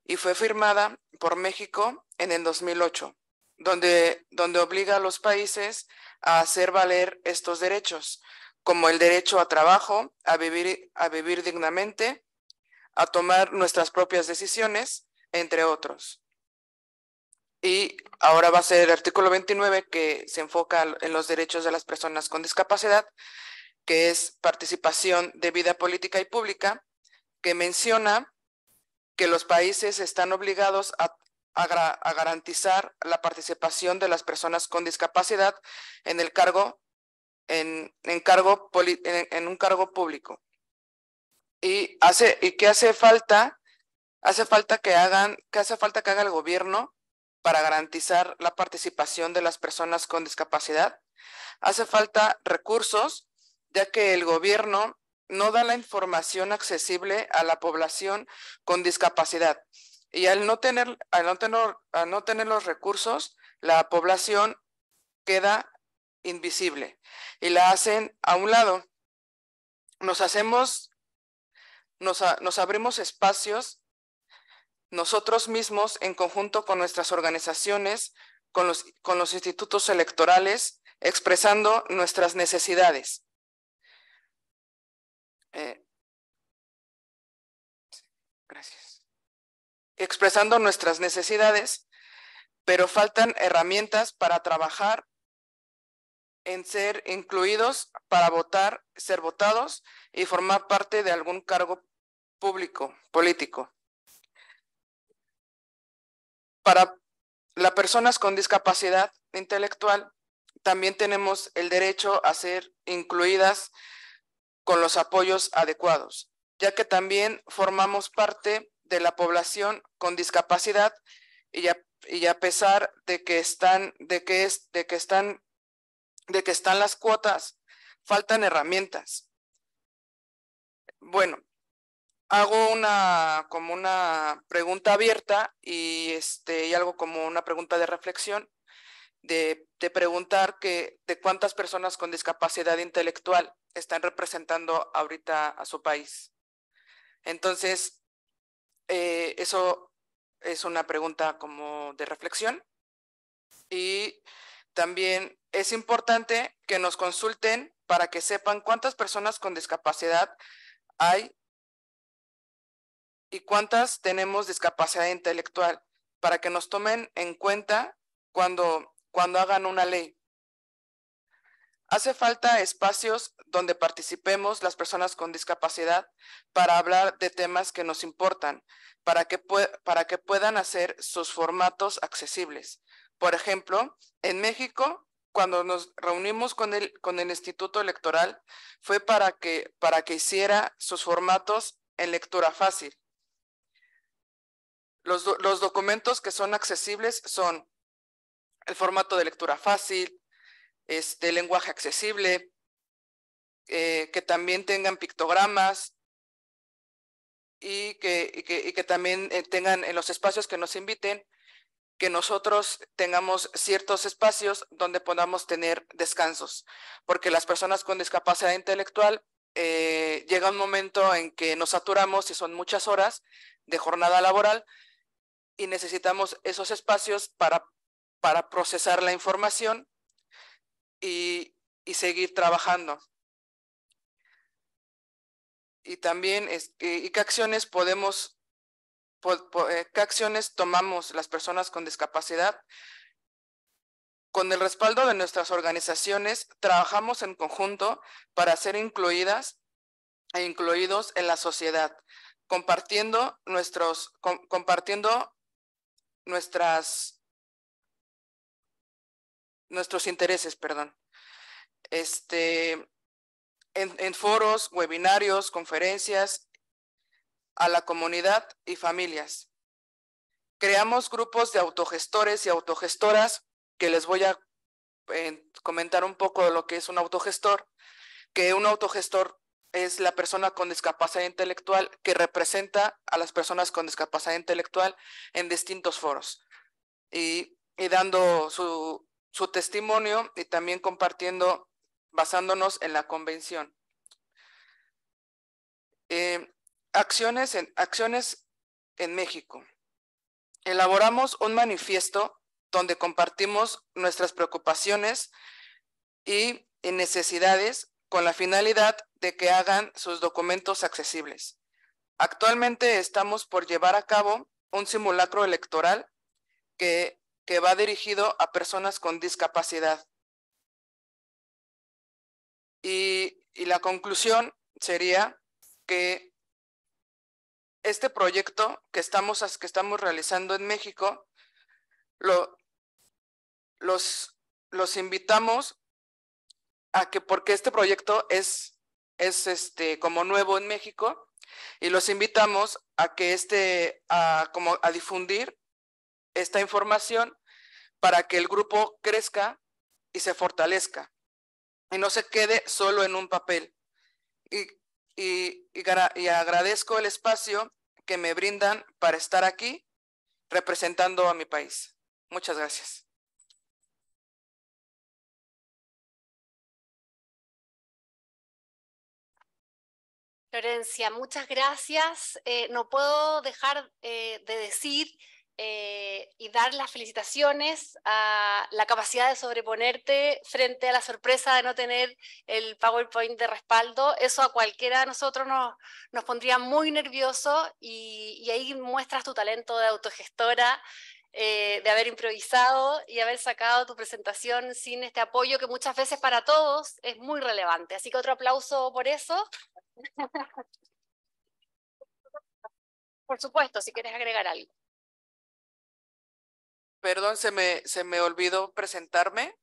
y fue firmada por México en el 2008, donde obliga a los países a hacer valer estos derechos, como el derecho a trabajo, a vivir dignamente, a tomar nuestras propias decisiones, entre otros. Y ahora va a ser el artículo 29 que se enfoca en los derechos de las personas con discapacidad, que es participación de vida política y pública, que menciona que los países están obligados a garantizar la participación de las personas con discapacidad en el cargo, en un cargo público. ¿Y qué hace falta? Hace falta que haga el gobierno para garantizar la participación de las personas con discapacidad. Hace falta recursos, ya que el gobierno no da la información accesible a la población con discapacidad. Y al no tener los recursos, la población queda invisible y la hacen a un lado. Nos abrimos espacios nosotros mismos en conjunto con nuestras organizaciones, con los institutos electorales, expresando nuestras necesidades. Gracias. Expresando nuestras necesidades, pero faltan herramientas para trabajar en ser incluidos, para votar, ser votados y formar parte de algún cargo público, político. Para las personas con discapacidad intelectual, también tenemos el derecho a ser incluidas con los apoyos adecuados, ya que también formamos parte de la población con discapacidad y a pesar de que están las cuotas, faltan herramientas. Bueno, hago como una pregunta abierta y algo como una pregunta de reflexión de preguntar de cuántas personas con discapacidad intelectual están representando ahorita a su país. Entonces, eso es una pregunta como de reflexión. Y también es importante que nos consulten para que sepan cuántas personas con discapacidad hay y cuántas tenemos discapacidad intelectual, para que nos tomen en cuenta cuando hagan una ley. Hace falta espacios donde participemos las personas con discapacidad para hablar de temas que nos importan, para que puedan hacer sus formatos accesibles. Por ejemplo, en México, cuando nos reunimos con el Instituto Electoral, fue para que hiciera sus formatos en lectura fácil. Los documentos que son accesibles son el formato de lectura fácil, lenguaje accesible, que también tengan pictogramas y que también tengan en los espacios que nos inviten, que nosotros tengamos ciertos espacios donde podamos tener descansos, porque las personas con discapacidad intelectual llega un momento en que nos saturamos y son muchas horas de jornada laboral y necesitamos esos espacios para procesar la información y seguir trabajando. Y también, ¿qué acciones qué acciones tomamos las personas con discapacidad? Con el respaldo de nuestras organizaciones, trabajamos en conjunto para ser incluidas e incluidos en la sociedad, compartiendo nuestros intereses, perdón. En foros, webinarios, conferencias, a la comunidad y familias. Creamos grupos de autogestores y autogestoras, que les voy a comentar un poco de lo que es un autogestor, que un autogestor es la persona con discapacidad intelectual que representa a las personas con discapacidad intelectual en distintos foros y dando su testimonio y también compartiendo, basándonos en la convención. Acciones en México. Elaboramos un manifiesto donde compartimos nuestras preocupaciones y necesidades con la finalidad de que hagan sus documentos accesibles. Actualmente estamos por llevar a cabo un simulacro electoral que va dirigido a personas con discapacidad. Y la conclusión sería que este proyecto que estamos realizando en México, los invitamos a que, porque este proyecto es como nuevo en México, y los invitamos a que a difundir esta información para que el grupo crezca y se fortalezca y no se quede solo en un papel. Y agradezco el espacio que me brindan para estar aquí representando a mi país. Muchas gracias. Florencia, muchas gracias. No puedo dejar de decir y dar las felicitaciones a la capacidad de sobreponerte frente a la sorpresa de no tener el PowerPoint de respaldo. Eso a cualquiera de nosotros nos pondría muy nervioso y ahí muestras tu talento de autogestora, de haber improvisado y haber sacado tu presentación sin este apoyo que muchas veces para todos es muy relevante. Así que otro aplauso por eso. Por supuesto, si quieres agregar algo. Perdón, se me olvidó presentarme.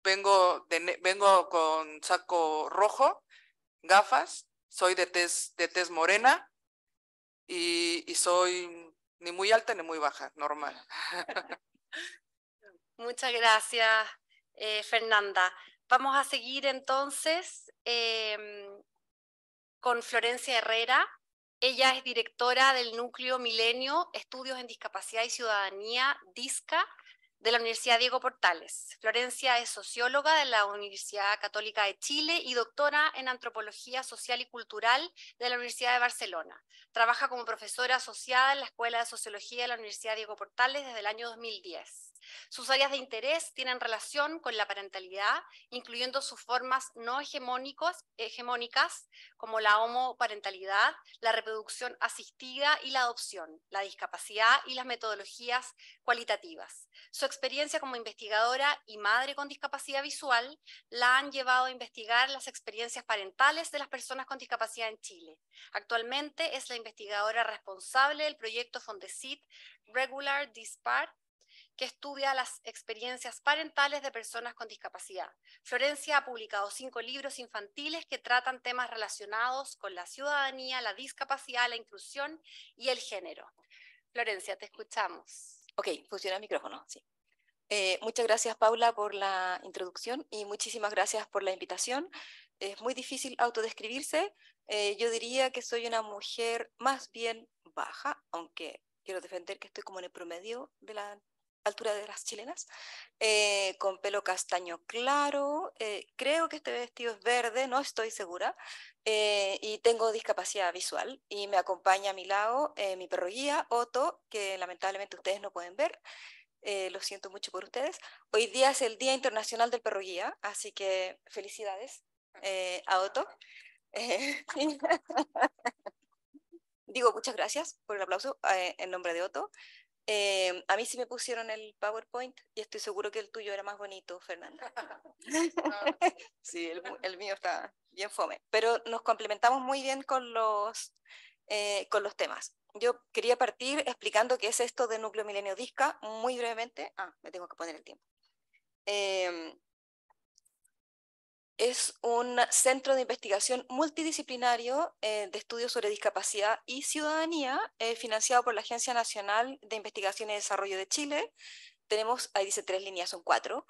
vengo con saco rojo, gafas, soy de tez morena y soy ni muy alta ni muy baja, normal. Muchas gracias, Fernanda. Vamos a seguir entonces con Florencia Herrera. Ella es directora del Núcleo Milenio, Estudios en Discapacidad y Ciudadanía, DISCA, de la Universidad Diego Portales. Florencia es socióloga de la Universidad Católica de Chile y doctora en Antropología Social y Cultural de la Universidad de Barcelona. Trabaja como profesora asociada en la Escuela de Sociología de la Universidad Diego Portales desde el año 2010. Sus áreas de interés tienen relación con la parentalidad, incluyendo sus formas no hegemónicas, como la homoparentalidad, la reproducción asistida y la adopción, la discapacidad y las metodologías cualitativas. Su experiencia como investigadora y madre con discapacidad visual la han llevado a investigar las experiencias parentales de las personas con discapacidad en Chile. Actualmente es la investigadora responsable del proyecto Fondesit Regular Dispar, que estudia las experiencias parentales de personas con discapacidad. Florencia ha publicado 5 libros infantiles que tratan temas relacionados con la ciudadanía, la discapacidad, la inclusión y el género. Florencia, te escuchamos. Ok, funciona el micrófono, sí. Muchas gracias, Paula, por la introducción y muchísimas gracias por la invitación. Es muy difícil autodescribirse. Yo diría que soy una mujer más bien baja, aunque quiero defender que estoy como en el promedio de la altura de las chilenas, con pelo castaño claro, creo que este vestido es verde, no estoy segura, y tengo discapacidad visual y me acompaña a mi lado mi perro guía, Otto, que lamentablemente ustedes no pueden ver. Lo siento mucho por ustedes. Hoy día es el Día Internacional del Perro Guía, así que felicidades a Otto. Digo muchas gracias por el aplauso en nombre de Otto. A mí sí me pusieron el PowerPoint y estoy seguro que el tuyo era más bonito, Fernanda. Sí, el mío está bien fome, pero nos complementamos muy bien con los temas. Yo quería partir explicando qué es esto de Núcleo Milenio DISCA, muy brevemente. Me tengo que poner el tiempo. Es un centro de investigación multidisciplinario de estudios sobre discapacidad y ciudadanía, financiado por la Agencia Nacional de Investigación y Desarrollo de Chile. Tenemos, ahí dice 3 líneas, son 4.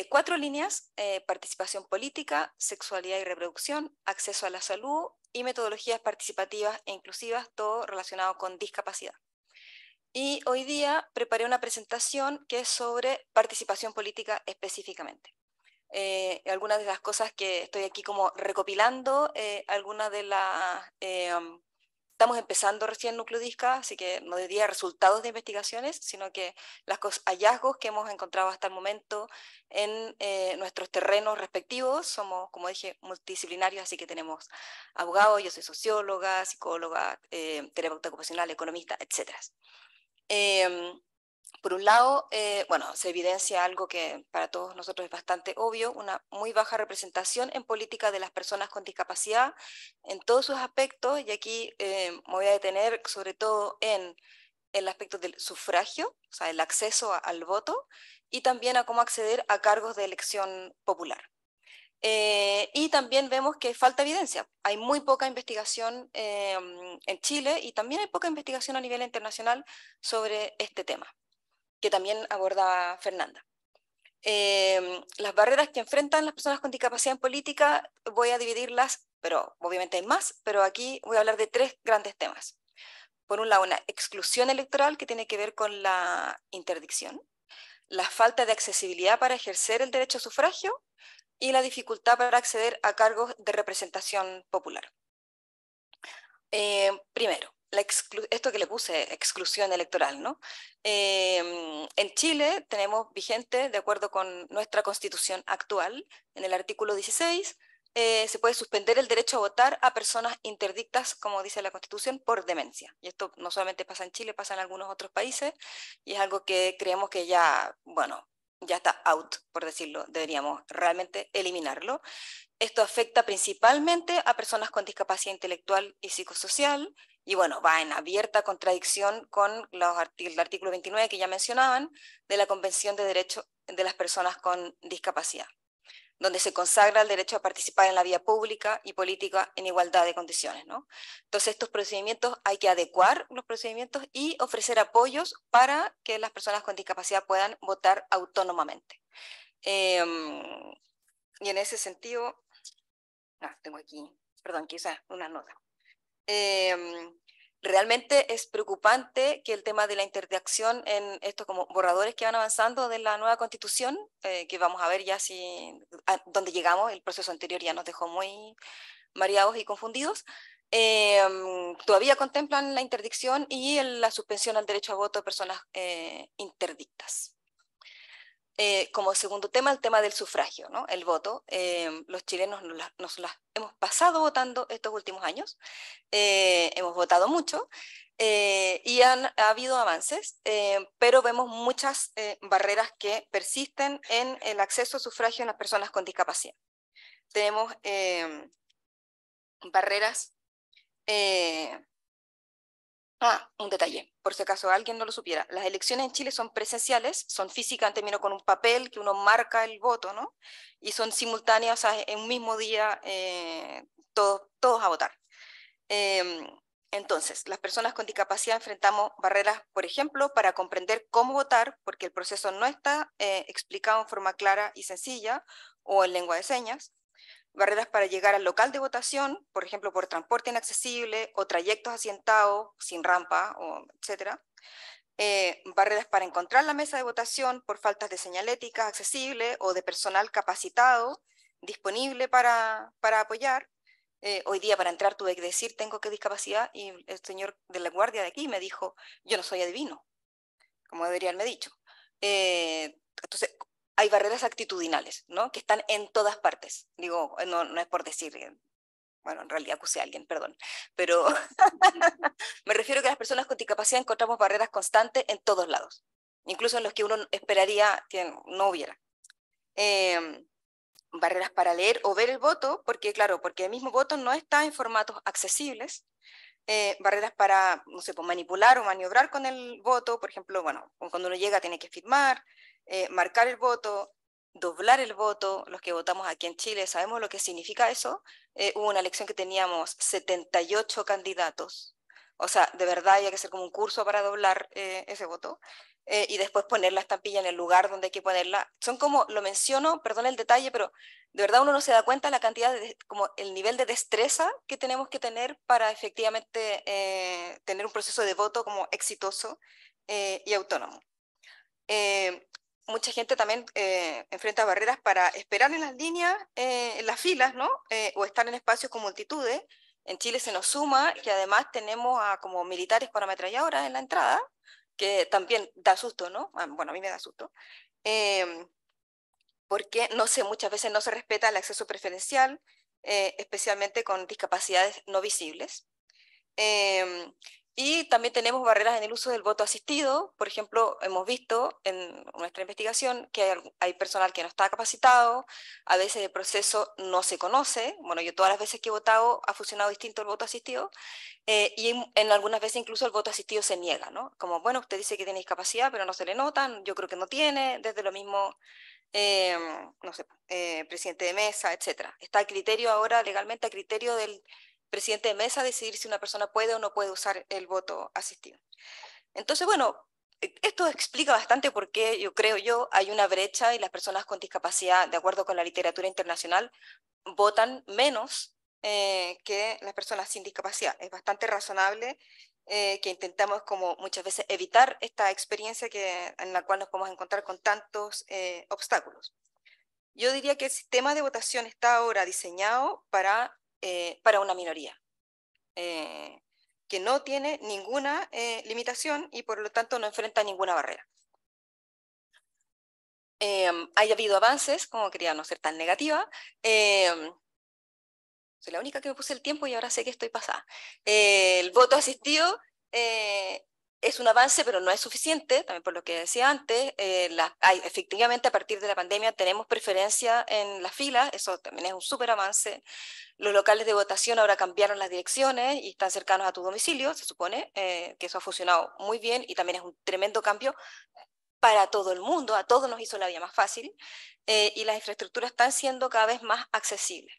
4 líneas: participación política, sexualidad y reproducción, acceso a la salud y metodologías participativas e inclusivas, todo relacionado con discapacidad. Y hoy día preparé una presentación que es sobre participación política específicamente. Algunas de las cosas que estoy aquí como recopilando, algunas de las... estamos empezando recién Núcleo DISCA, así que no diría resultados de investigaciones, sino que los hallazgos que hemos encontrado hasta el momento en nuestros terrenos respectivos. Somos, como dije, multidisciplinarios, así que tenemos abogados, yo soy socióloga, psicóloga, terapeuta ocupacional, economista, etc. Por un lado, bueno, se evidencia algo que para todos nosotros es bastante obvio: una muy baja representación en política de las personas con discapacidad en todos sus aspectos, y aquí me voy a detener sobre todo en el aspecto del sufragio, o sea, el acceso al voto, y también a cómo acceder a cargos de elección popular. Y también vemos que falta evidencia. Hay muy poca investigación en Chile y también hay poca investigación a nivel internacional sobre este tema, que también aborda Fernanda. Las barreras que enfrentan las personas con discapacidad en política voy a dividirlas, pero obviamente hay más, pero aquí voy a hablar de 3 grandes temas. Por un lado, una exclusión electoral que tiene que ver con la interdicción, la falta de accesibilidad para ejercer el derecho a sufragio y la dificultad para acceder a cargos de representación popular. Primero, esto que le puse, exclusión electoral, ¿no? En Chile tenemos vigente, de acuerdo con nuestra constitución actual, en el artículo 16, se puede suspender el derecho a votar a personas interdictas, como dice la Constitución, por demencia. Y esto no solamente pasa en Chile, pasa en algunos otros países, y es algo que creemos que ya, bueno, ya está out, por decirlo, deberíamos realmente eliminarlo. Esto afecta principalmente a personas con discapacidad intelectual y psicosocial, Y bueno, va en abierta contradicción con el artículo 29 que ya mencionaban de la Convención de Derechos de las Personas con Discapacidad, donde se consagra el derecho a participar en la vida pública y política en igualdad de condiciones, ¿no? Entonces estos procedimientos hay que adecuar los procedimientos y ofrecer apoyos para que las personas con discapacidad puedan votar autónomamente. Y en ese sentido, tengo aquí, perdón, quizás una nota. Realmente es preocupante que el tema de la interacción en estos como borradores que van avanzando de la nueva constitución, que vamos a ver ya si dónde llegamos, el proceso anterior ya nos dejó muy mareados y confundidos, todavía contemplan la interdicción y la suspensión al derecho a voto de personas interdictas. Como segundo tema, el tema del sufragio, ¿no? El voto. Los chilenos nos las hemos pasado votando estos últimos años, hemos votado mucho y ha habido avances, pero vemos muchas barreras que persisten en el acceso a sufragio en las personas con discapacidad. Tenemos barreras... un detalle, por si acaso alguien no lo supiera. Las elecciones en Chile son presenciales, son físicas, termino con un papel que uno marca el voto, ¿no? Y son simultáneas, o sea, en un mismo día todos a votar. Entonces, las personas con discapacidad enfrentamos barreras, por ejemplo, para comprender cómo votar, porque el proceso no está explicado en forma clara y sencilla, o en lengua de señas. Barreras para llegar al local de votación, por ejemplo, por transporte inaccesible o trayectos accidentados, sin rampa, etc. Barreras para encontrar la mesa de votación por faltas de señalética accesible o de personal capacitado disponible para apoyar. Hoy día para entrar tuve que decir tengo que discapacidad y el señor de la guardia de aquí me dijo yo no soy adivino, como debería haberme dicho. Entonces, hay barreras actitudinales, ¿no? Que están en todas partes. Digo, no es por decir, bueno, en realidad acusé a alguien, perdón, pero me refiero a que las personas con discapacidad encontramos barreras constantes en todos lados, incluso en los que uno esperaría que no hubiera. Barreras para leer o ver el voto, porque claro, porque el mismo voto no está en formatos accesibles. Barreras para, no sé, pues manipular o maniobrar con el voto, por ejemplo, bueno, cuando uno llega tiene que firmar, marcar el voto, doblar el voto. Los que votamos aquí en Chile sabemos lo que significa eso. Hubo una elección que teníamos 78 candidatos, o sea, de verdad había que hacer como un curso para doblar ese voto, y después poner la estampilla en el lugar donde hay que ponerla. Son como, lo menciono, perdón el detalle, pero de verdad uno no se da cuenta la cantidad como el nivel de destreza que tenemos que tener para efectivamente tener un proceso de voto como exitoso y autónomo. Mucha gente también enfrenta barreras para esperar en las líneas, en las filas, ¿no? O estar en espacios con multitudes. En Chile se nos suma que además tenemos a como militares con ametralladoras en la entrada, que también da susto, ¿no? Bueno, a mí me da susto. Porque no sé, muchas veces no se respeta el acceso preferencial, especialmente con discapacidades no visibles. Y también tenemos barreras en el uso del voto asistido. Por ejemplo, hemos visto en nuestra investigación que hay personal que no está capacitado, a veces el proceso no se conoce. Bueno, yo todas las veces que he votado ha funcionado distinto el voto asistido, y en algunas veces incluso el voto asistido se niega, ¿no? Como, bueno, usted dice que tiene discapacidad, pero no se le notan, yo creo que no tiene, desde lo mismo, no sé, presidente de mesa, etcétera. Está a criterio ahora, legalmente a criterio del presidente de mesa decidir si una persona puede o no puede usar el voto asistido. Entonces, bueno, esto explica bastante por qué yo hay una brecha y las personas con discapacidad, de acuerdo con la literatura internacional, votan menos que las personas sin discapacidad. Es bastante razonable que intentamos como muchas veces evitar esta experiencia en la cual nos podemos encontrar con tantos obstáculos. Yo diría que el sistema de votación está ahora diseñado para una minoría, que no tiene ninguna limitación y por lo tanto no enfrenta ninguna barrera. Haya habido avances, como quería no ser tan negativa, soy la única que me puse el tiempo y ahora sé que estoy pasada. El voto asistido es un avance, pero no es suficiente, también por lo que decía antes. Efectivamente, a partir de la pandemia tenemos preferencia en las filas, eso también es un súper avance. Los locales de votación ahora cambiaron las direcciones y están cercanos a tu domicilio, se supone que eso ha funcionado muy bien y también es un tremendo cambio para todo el mundo, a todos nos hizo la vida más fácil, y las infraestructuras están siendo cada vez más accesibles.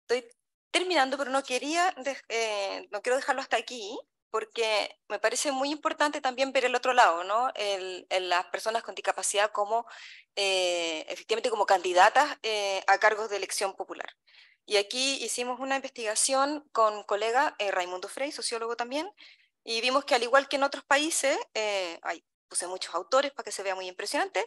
Estoy terminando, pero no quiero dejarlo hasta aquí, porque me parece muy importante también ver el otro lado, ¿no? Las personas con discapacidad como, efectivamente, como candidatas a cargos de elección popular. Y aquí hicimos una investigación con colega Raimundo Frey, sociólogo también, y vimos que al igual que en otros países, puse muchos autores para que se vea muy impresionante,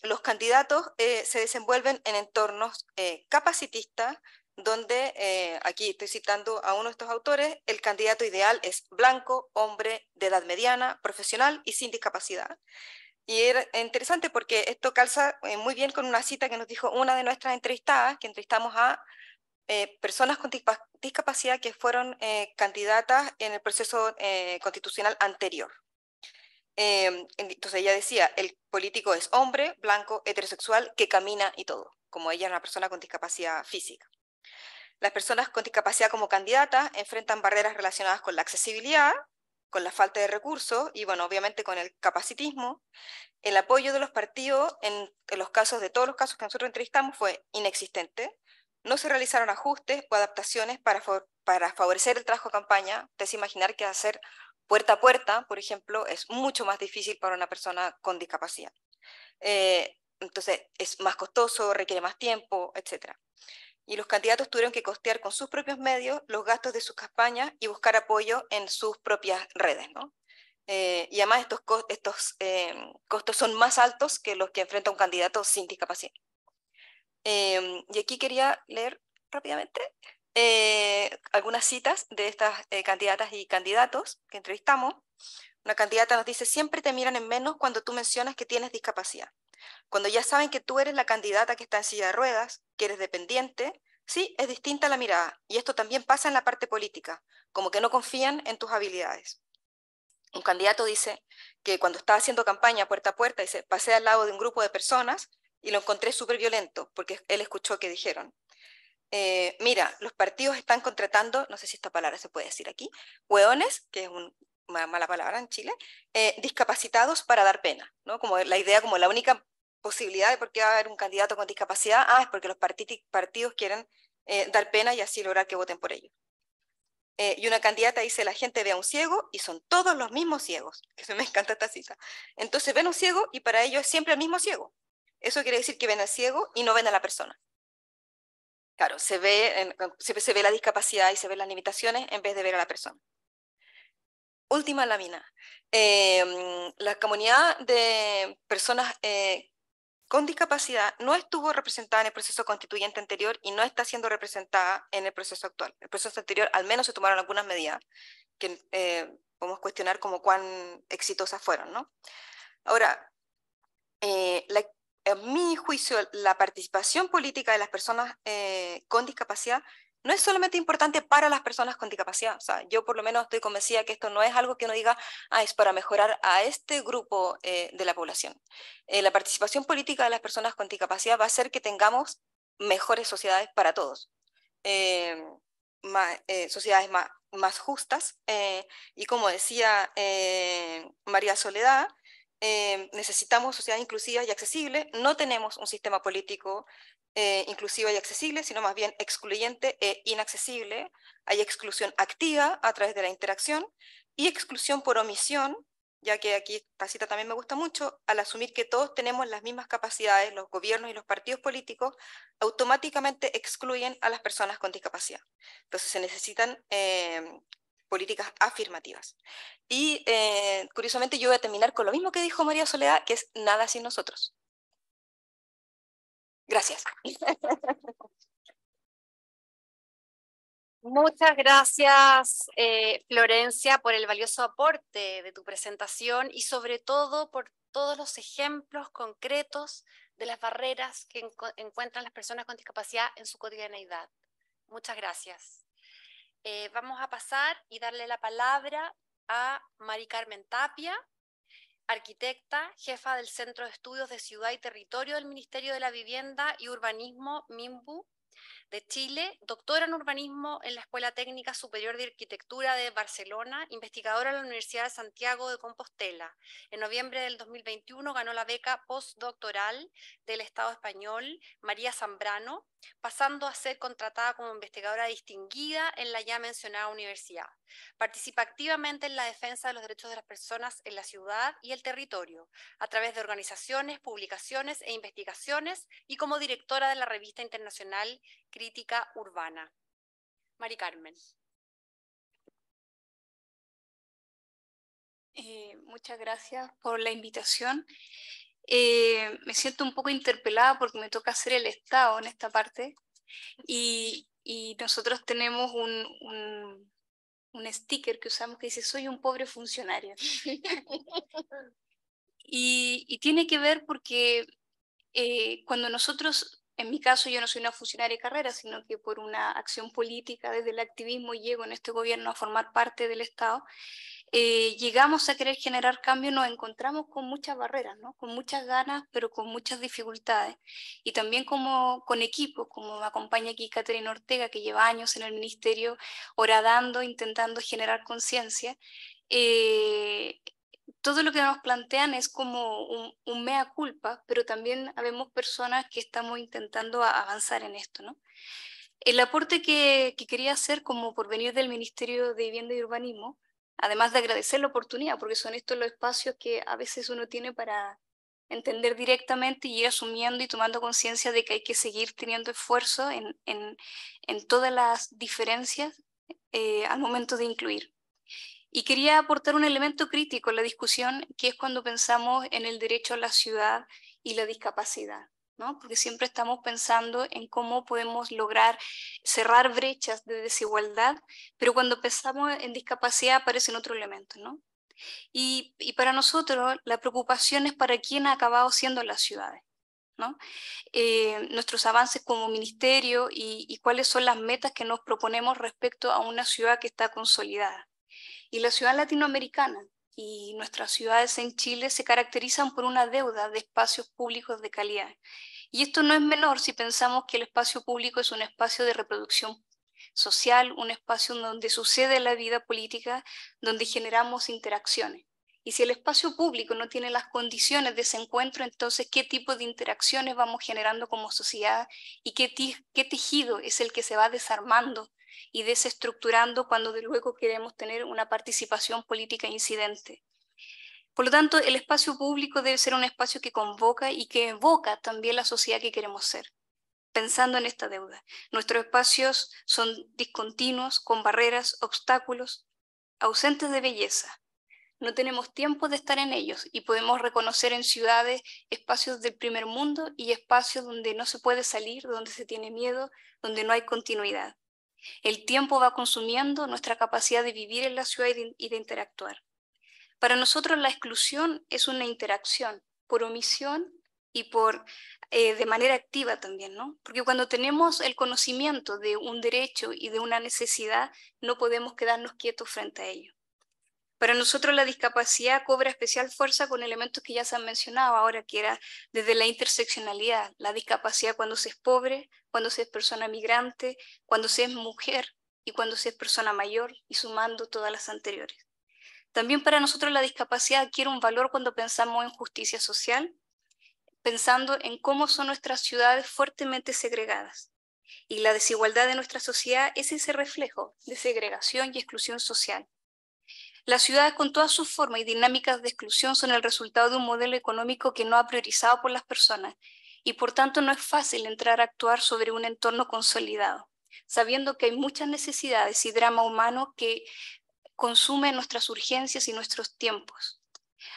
los candidatos se desenvuelven en entornos capacitistas, donde, aquí estoy citando a uno de estos autores, el candidato ideal es blanco, hombre de edad mediana, profesional y sin discapacidad. Y era interesante porque esto calza muy bien con una cita que nos dijo una de nuestras entrevistadas, que entrevistamos a personas con discapacidad que fueron candidatas en el proceso constitucional anterior. Entonces ella decía, el político es hombre, blanco, heterosexual, que camina y todo, como ella es una persona con discapacidad física. Las personas con discapacidad como candidatas enfrentan barreras relacionadas con la accesibilidad, con la falta de recursos y, bueno, obviamente con el capacitismo. El apoyo de los partidos en los casos, de todos los casos que nosotros entrevistamos, fue inexistente. No se realizaron ajustes o adaptaciones para favorecer el trabajo de campaña. Ustedes se imaginar que hacer puerta a puerta, por ejemplo, es mucho más difícil para una persona con discapacidad. Entonces, es más costoso, requiere más tiempo, etc. Y los candidatos tuvieron que costear con sus propios medios los gastos de sus campañas y buscar apoyo en sus propias redes, ¿no? Y además estos costos son más altos que los que enfrenta un candidato sin discapacidad. Y aquí quería leer rápidamente algunas citas de estas candidatas y candidatos que entrevistamos. Una candidata nos dice, siempre te miran en menos cuando tú mencionas que tienes discapacidad. Cuando ya saben que tú eres la candidata que está en silla de ruedas, que eres dependiente, sí, es distinta la mirada. Y esto también pasa en la parte política, como que no confían en tus habilidades. Un candidato dice que cuando estaba haciendo campaña puerta a puerta, dice, pasé al lado de un grupo de personas y lo encontré súper violento, porque él escuchó que dijeron, mira, los partidos están contratando, no sé si esta palabra se puede decir aquí, hueones, que es una mala palabra en Chile, discapacitados para dar pena, ¿no? Como la idea, como la única posibilidad de por qué va a haber un candidato con discapacidad, es porque los partidos quieren dar pena y así lograr que voten por ellos. Y una candidata dice, la gente ve a un ciego y son todos los mismos ciegos. Eso me encanta esta cita. Entonces ven a un ciego y para ellos es siempre el mismo ciego. Eso quiere decir que ven al ciego y no ven a la persona. Claro, se ve la discapacidad y se ven las limitaciones en vez de ver a la persona. Última lámina. La comunidad de personas con discapacidad no estuvo representada en el proceso constituyente anterior y no está siendo representada en el proceso actual. El proceso anterior al menos se tomaron algunas medidas que podemos cuestionar como cuán exitosas fueron, ¿no? Ahora, a mi juicio, la participación política de las personas con discapacidad no es solamente importante para las personas con discapacidad. O sea, yo por lo menos estoy convencida que esto no es algo que uno diga, es para mejorar a este grupo de la población. La participación política de las personas con discapacidad va a hacer que tengamos mejores sociedades para todos. Sociedades más justas. Y como decía María Soledad, necesitamos sociedades inclusivas y accesibles. No tenemos un sistema político inclusivo y accesible, sino más bien excluyente e inaccesible. Hay exclusión activa a través de la interacción y exclusión por omisión, ya que aquí esta cita también me gusta mucho, al asumir que todos tenemos las mismas capacidades, los gobiernos y los partidos políticos automáticamente excluyen a las personas con discapacidad. Entonces se necesitan políticas afirmativas. Y curiosamente yo voy a terminar con lo mismo que dijo María Soledad, que es nada sin nosotros. Gracias. Muchas gracias, Florencia, por el valioso aporte de tu presentación y sobre todo por todos los ejemplos concretos de las barreras que encuentran las personas con discapacidad en su cotidianeidad. Muchas gracias. Vamos a pasar y darle la palabra a Mari Carmen Tapia, arquitecta, jefa del Centro de Estudios de Ciudad y Territorio del Ministerio de la Vivienda y Urbanismo, MIMBU, de Chile, doctora en urbanismo en la Escuela Técnica Superior de Arquitectura de Barcelona, investigadora en la Universidad de Santiago de Compostela. En noviembre del 2021 ganó la beca postdoctoral del Estado español María Zambrano, pasando a ser contratada como investigadora distinguida en la ya mencionada universidad. Participa activamente en la defensa de los derechos de las personas en la ciudad y el territorio, a través de organizaciones, publicaciones e investigaciones, y como directora de la revista internacional Crítica Urbana. Mari Carmen. Muchas gracias por la invitación. Me siento un poco interpelada porque me toca hacer el Estado en esta parte y nosotros tenemos un sticker que usamos que dice soy un pobre funcionario. y tiene que ver porque cuando nosotros, en mi caso yo no soy una funcionaria de carrera, sino que por una acción política desde el activismo llego en este gobierno a formar parte del Estado, llegamos a querer generar cambio, nos encontramos con muchas barreras, ¿no? Con muchas ganas, pero con muchas dificultades. Y también como con equipos, como me acompaña aquí Caterina Ortega, que lleva años en el ministerio horadando, intentando generar conciencia. Todo lo que nos plantean es como un mea culpa, pero también habemos personas que estamos intentando avanzar en esto, ¿no? El aporte que quería hacer, como por venir del Ministerio de Vivienda y Urbanismo, además de agradecer la oportunidad, porque son estos los espacios que a veces uno tiene para entender directamente y ir asumiendo y tomando conciencia de que hay que seguir teniendo esfuerzo en todas las diferencias al momento de incluir. Y quería aportar un elemento crítico en la discusión, que es cuando pensamos en el derecho a la ciudad y la discapacidad, ¿no? Porque siempre estamos pensando en cómo podemos lograr cerrar brechas de desigualdad, pero cuando pensamos en discapacidad aparecen otros elementos, ¿no? Y para nosotros la preocupación es para quién ha acabado siendo las ciudades, ¿no? Nuestros avances como ministerio y cuáles son las metas que nos proponemos respecto a una ciudad que está consolidada. Y la ciudad latinoamericana y nuestras ciudades en Chile se caracterizan por una deuda de espacios públicos de calidad. Y esto no es menor si pensamos que el espacio público es un espacio de reproducción social, un espacio donde sucede la vida política, donde generamos interacciones. Y si el espacio público no tiene las condiciones de ese encuentro, entonces, ¿qué tipo de interacciones vamos generando como sociedad? ¿Y qué tejido es el que se va desarmando y desestructurando cuando de luego queremos tener una participación política incidente? Por lo tanto, el espacio público debe ser un espacio que convoca y que evoca también la sociedad que queremos ser, pensando en esta deuda. Nuestros espacios son discontinuos, con barreras, obstáculos, ausentes de belleza. No tenemos tiempo de estar en ellos y podemos reconocer en ciudades espacios del primer mundo y espacios donde no se puede salir, donde se tiene miedo, donde no hay continuidad. El tiempo va consumiendo nuestra capacidad de vivir en la ciudad y de interactuar. Para nosotros la exclusión es una interacción por omisión y de manera activa también, ¿no? Porque cuando tenemos el conocimiento de un derecho y de una necesidad, no podemos quedarnos quietos frente a ello. Para nosotros la discapacidad cobra especial fuerza con elementos que ya se han mencionado ahora, que era desde la interseccionalidad, la discapacidad cuando se es pobre, cuando se es persona migrante, cuando se es mujer y cuando se es persona mayor, y sumando todas las anteriores. También para nosotros la discapacidad adquiere un valor cuando pensamos en justicia social, pensando en cómo son nuestras ciudades fuertemente segregadas. Y la desigualdad de nuestra sociedad es ese reflejo de segregación y exclusión social. Las ciudades con todas sus formas y dinámicas de exclusión son el resultado de un modelo económico que no ha priorizado por las personas y por tanto no es fácil entrar a actuar sobre un entorno consolidado, sabiendo que hay muchas necesidades y drama humano que consumen nuestras urgencias y nuestros tiempos.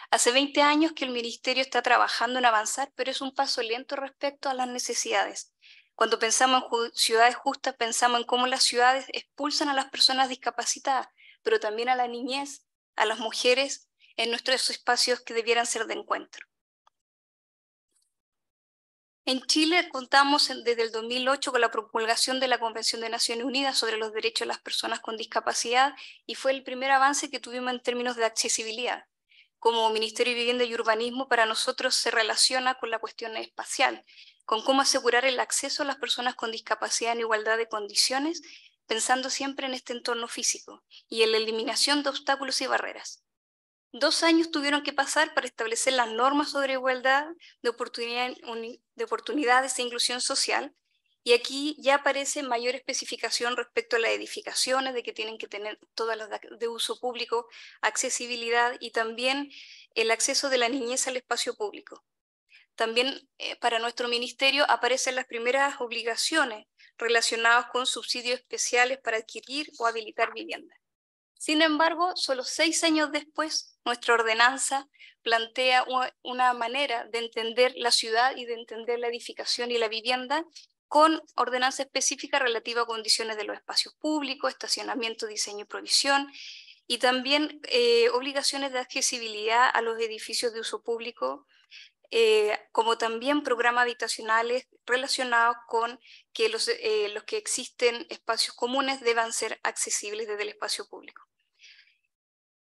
Hace 20 años que el Ministerio está trabajando en avanzar, pero es un paso lento respecto a las necesidades. Cuando pensamos en ciudades justas, pensamos en cómo las ciudades expulsan a las personas discapacitadas, pero también a la niñez, a las mujeres, en nuestros espacios que debieran ser de encuentro. En Chile contamos desde el 2008 con la promulgación de la Convención de Naciones Unidas sobre los Derechos de las Personas con Discapacidad y fue el primer avance que tuvimos en términos de accesibilidad. Como Ministerio de Vivienda y Urbanismo, para nosotros se relaciona con la cuestión espacial, con cómo asegurar el acceso a las personas con discapacidad en igualdad de condiciones, pensando siempre en este entorno físico y en la eliminación de obstáculos y barreras. 2 años tuvieron que pasar para establecer las normas sobre igualdad de oportunidades e inclusión social, y aquí ya aparece mayor especificación respecto a las edificaciones, de que tienen que tener todas las de uso público, accesibilidad y también el acceso de la niñez al espacio público. También para nuestro ministerio aparecen las primeras obligaciones relacionadas con subsidios especiales para adquirir o habilitar viviendas. Sin embargo, solo 6 años después, nuestra ordenanza plantea una manera de entender la ciudad y de entender la edificación y la vivienda con ordenanza específica relativa a condiciones de los espacios públicos, estacionamiento, diseño y provisión, y también obligaciones de accesibilidad a los edificios de uso público, como también programas habitacionales relacionados con que los que existen espacios comunes deban ser accesibles desde el espacio público.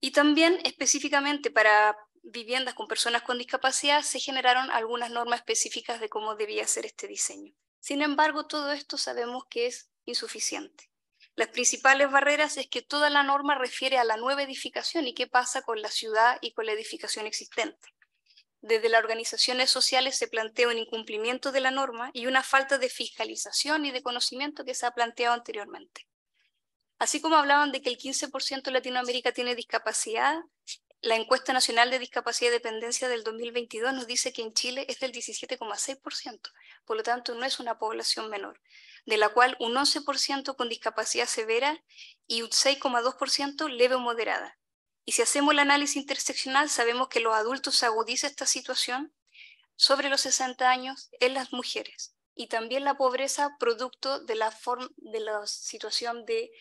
Y también específicamente para viviendas con personas con discapacidad se generaron algunas normas específicas de cómo debía ser este diseño. Sin embargo, todo esto sabemos que es insuficiente. Las principales barreras es que toda la norma refiere a la nueva edificación y qué pasa con la ciudad y con la edificación existente. Desde las organizaciones sociales se plantea un incumplimiento de la norma y una falta de fiscalización y de conocimiento que se ha planteado anteriormente. Así como hablaban de que el 15% de Latinoamérica tiene discapacidad, la encuesta nacional de discapacidad y dependencia del 2022 nos dice que en Chile es del 17,6%, por lo tanto no es una población menor, de la cual un 11% con discapacidad severa y un 6,2% leve o moderada. Y si hacemos el análisis interseccional, sabemos que los adultos se agudiza esta situación sobre los 60 años en las mujeres, y también la pobreza producto de la situación de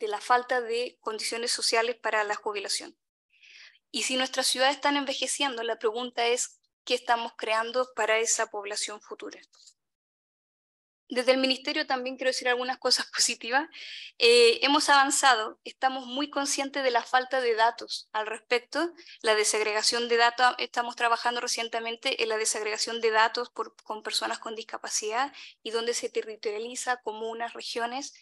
la falta de condiciones sociales para la jubilación. Y si nuestras ciudades están envejeciendo, la pregunta es, ¿qué estamos creando para esa población futura? Desde el Ministerio también quiero decir algunas cosas positivas. Hemos avanzado, estamos muy conscientes de la falta de datos al respecto, la desagregación de datos, estamos trabajando recientemente en la desagregación de datos con personas con discapacidad y donde se territorializa comunas, regiones.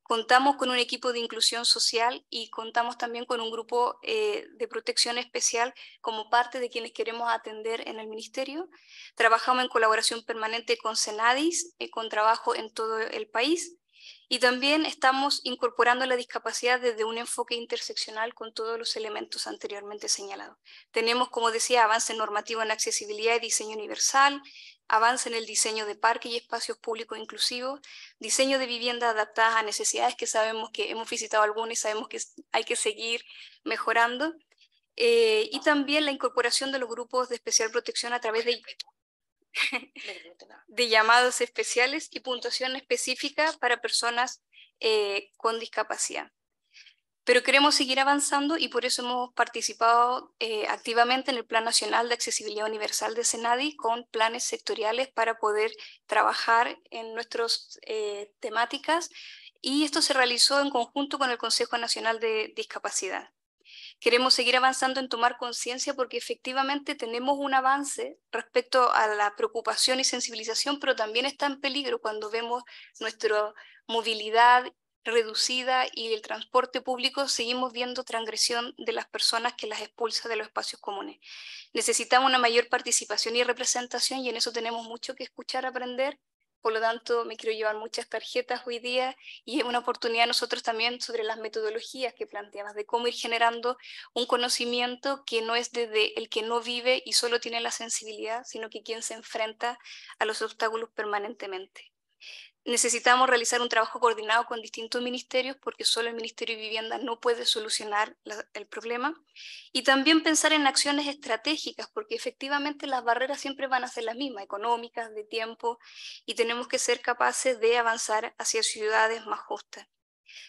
Contamos con un equipo de inclusión social y contamos también con un grupo de protección especial como parte de quienes queremos atender en el Ministerio. Trabajamos en colaboración permanente con Senadis, con trabajo en todo el país. Y también estamos incorporando la discapacidad desde un enfoque interseccional con todos los elementos anteriormente señalados. Tenemos, como decía, avance normativo en accesibilidad y diseño universal, avance en el diseño de parques y espacios públicos inclusivos, diseño de viviendas adaptadas a necesidades, que sabemos que hemos visitado algunas y sabemos que hay que seguir mejorando, y también la incorporación de los grupos de especial protección a través de llamados especiales y puntuación específica para personas con discapacidad. Pero queremos seguir avanzando y por eso hemos participado activamente en el Plan Nacional de Accesibilidad Universal de Senadi con planes sectoriales para poder trabajar en nuestras temáticas, y esto se realizó en conjunto con el Consejo Nacional de Discapacidad. Queremos seguir avanzando en tomar conciencia porque efectivamente tenemos un avance respecto a la preocupación y sensibilización, pero también está en peligro cuando vemos nuestra movilidad reducida y el transporte público, seguimos viendo transgresión de las personas que las expulsa de los espacios comunes. Necesitamos una mayor participación y representación y en eso tenemos mucho que escuchar, aprender. Por lo tanto, me quiero llevar muchas tarjetas hoy día y es una oportunidad nosotros también sobre las metodologías que planteabas, de cómo ir generando un conocimiento que no es desde el que no vive y solo tiene la sensibilidad, sino que quien se enfrenta a los obstáculos permanentemente. Necesitamos realizar un trabajo coordinado con distintos ministerios porque solo el Ministerio de Vivienda no puede solucionar el problema, y también pensar en acciones estratégicas porque efectivamente las barreras siempre van a ser las mismas, económicas, de tiempo, y tenemos que ser capaces de avanzar hacia ciudades más justas.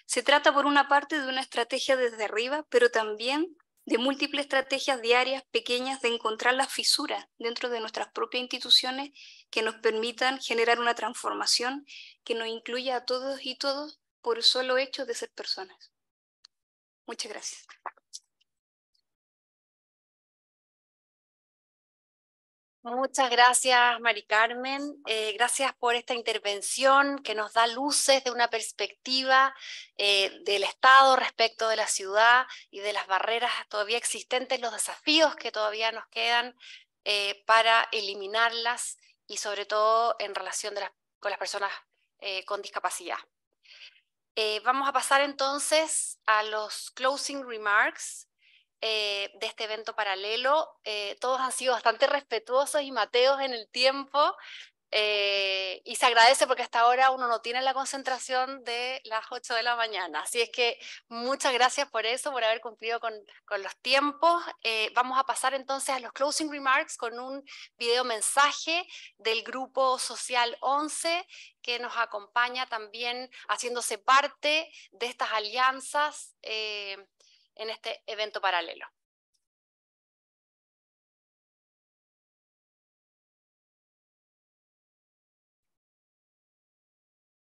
Se trata por una parte de una estrategia desde arriba, pero también de múltiples estrategias diarias pequeñas de encontrar las fisuras dentro de nuestras propias instituciones que nos permitan generar una transformación que nos incluya a todos y todos por el solo hecho de ser personas. Muchas gracias. Muchas gracias, Mari Carmen. Gracias por esta intervención que nos da luces de una perspectiva del Estado respecto de la ciudad y de las barreras todavía existentes, los desafíos que todavía nos quedan para eliminarlas y sobre todo en relación con las personas con discapacidad. Vamos a pasar entonces a los closing remarks de este evento paralelo. Todos han sido bastante respetuosos y mateos en el tiempo y se agradece porque hasta ahora uno no tiene la concentración de las 8 de la mañana. Así es que muchas gracias por eso, por haber cumplido con los tiempos. Vamos a pasar entonces a los closing remarks con un video mensaje del Grupo Social 11 que nos acompaña también haciéndose parte de estas alianzas en este evento paralelo.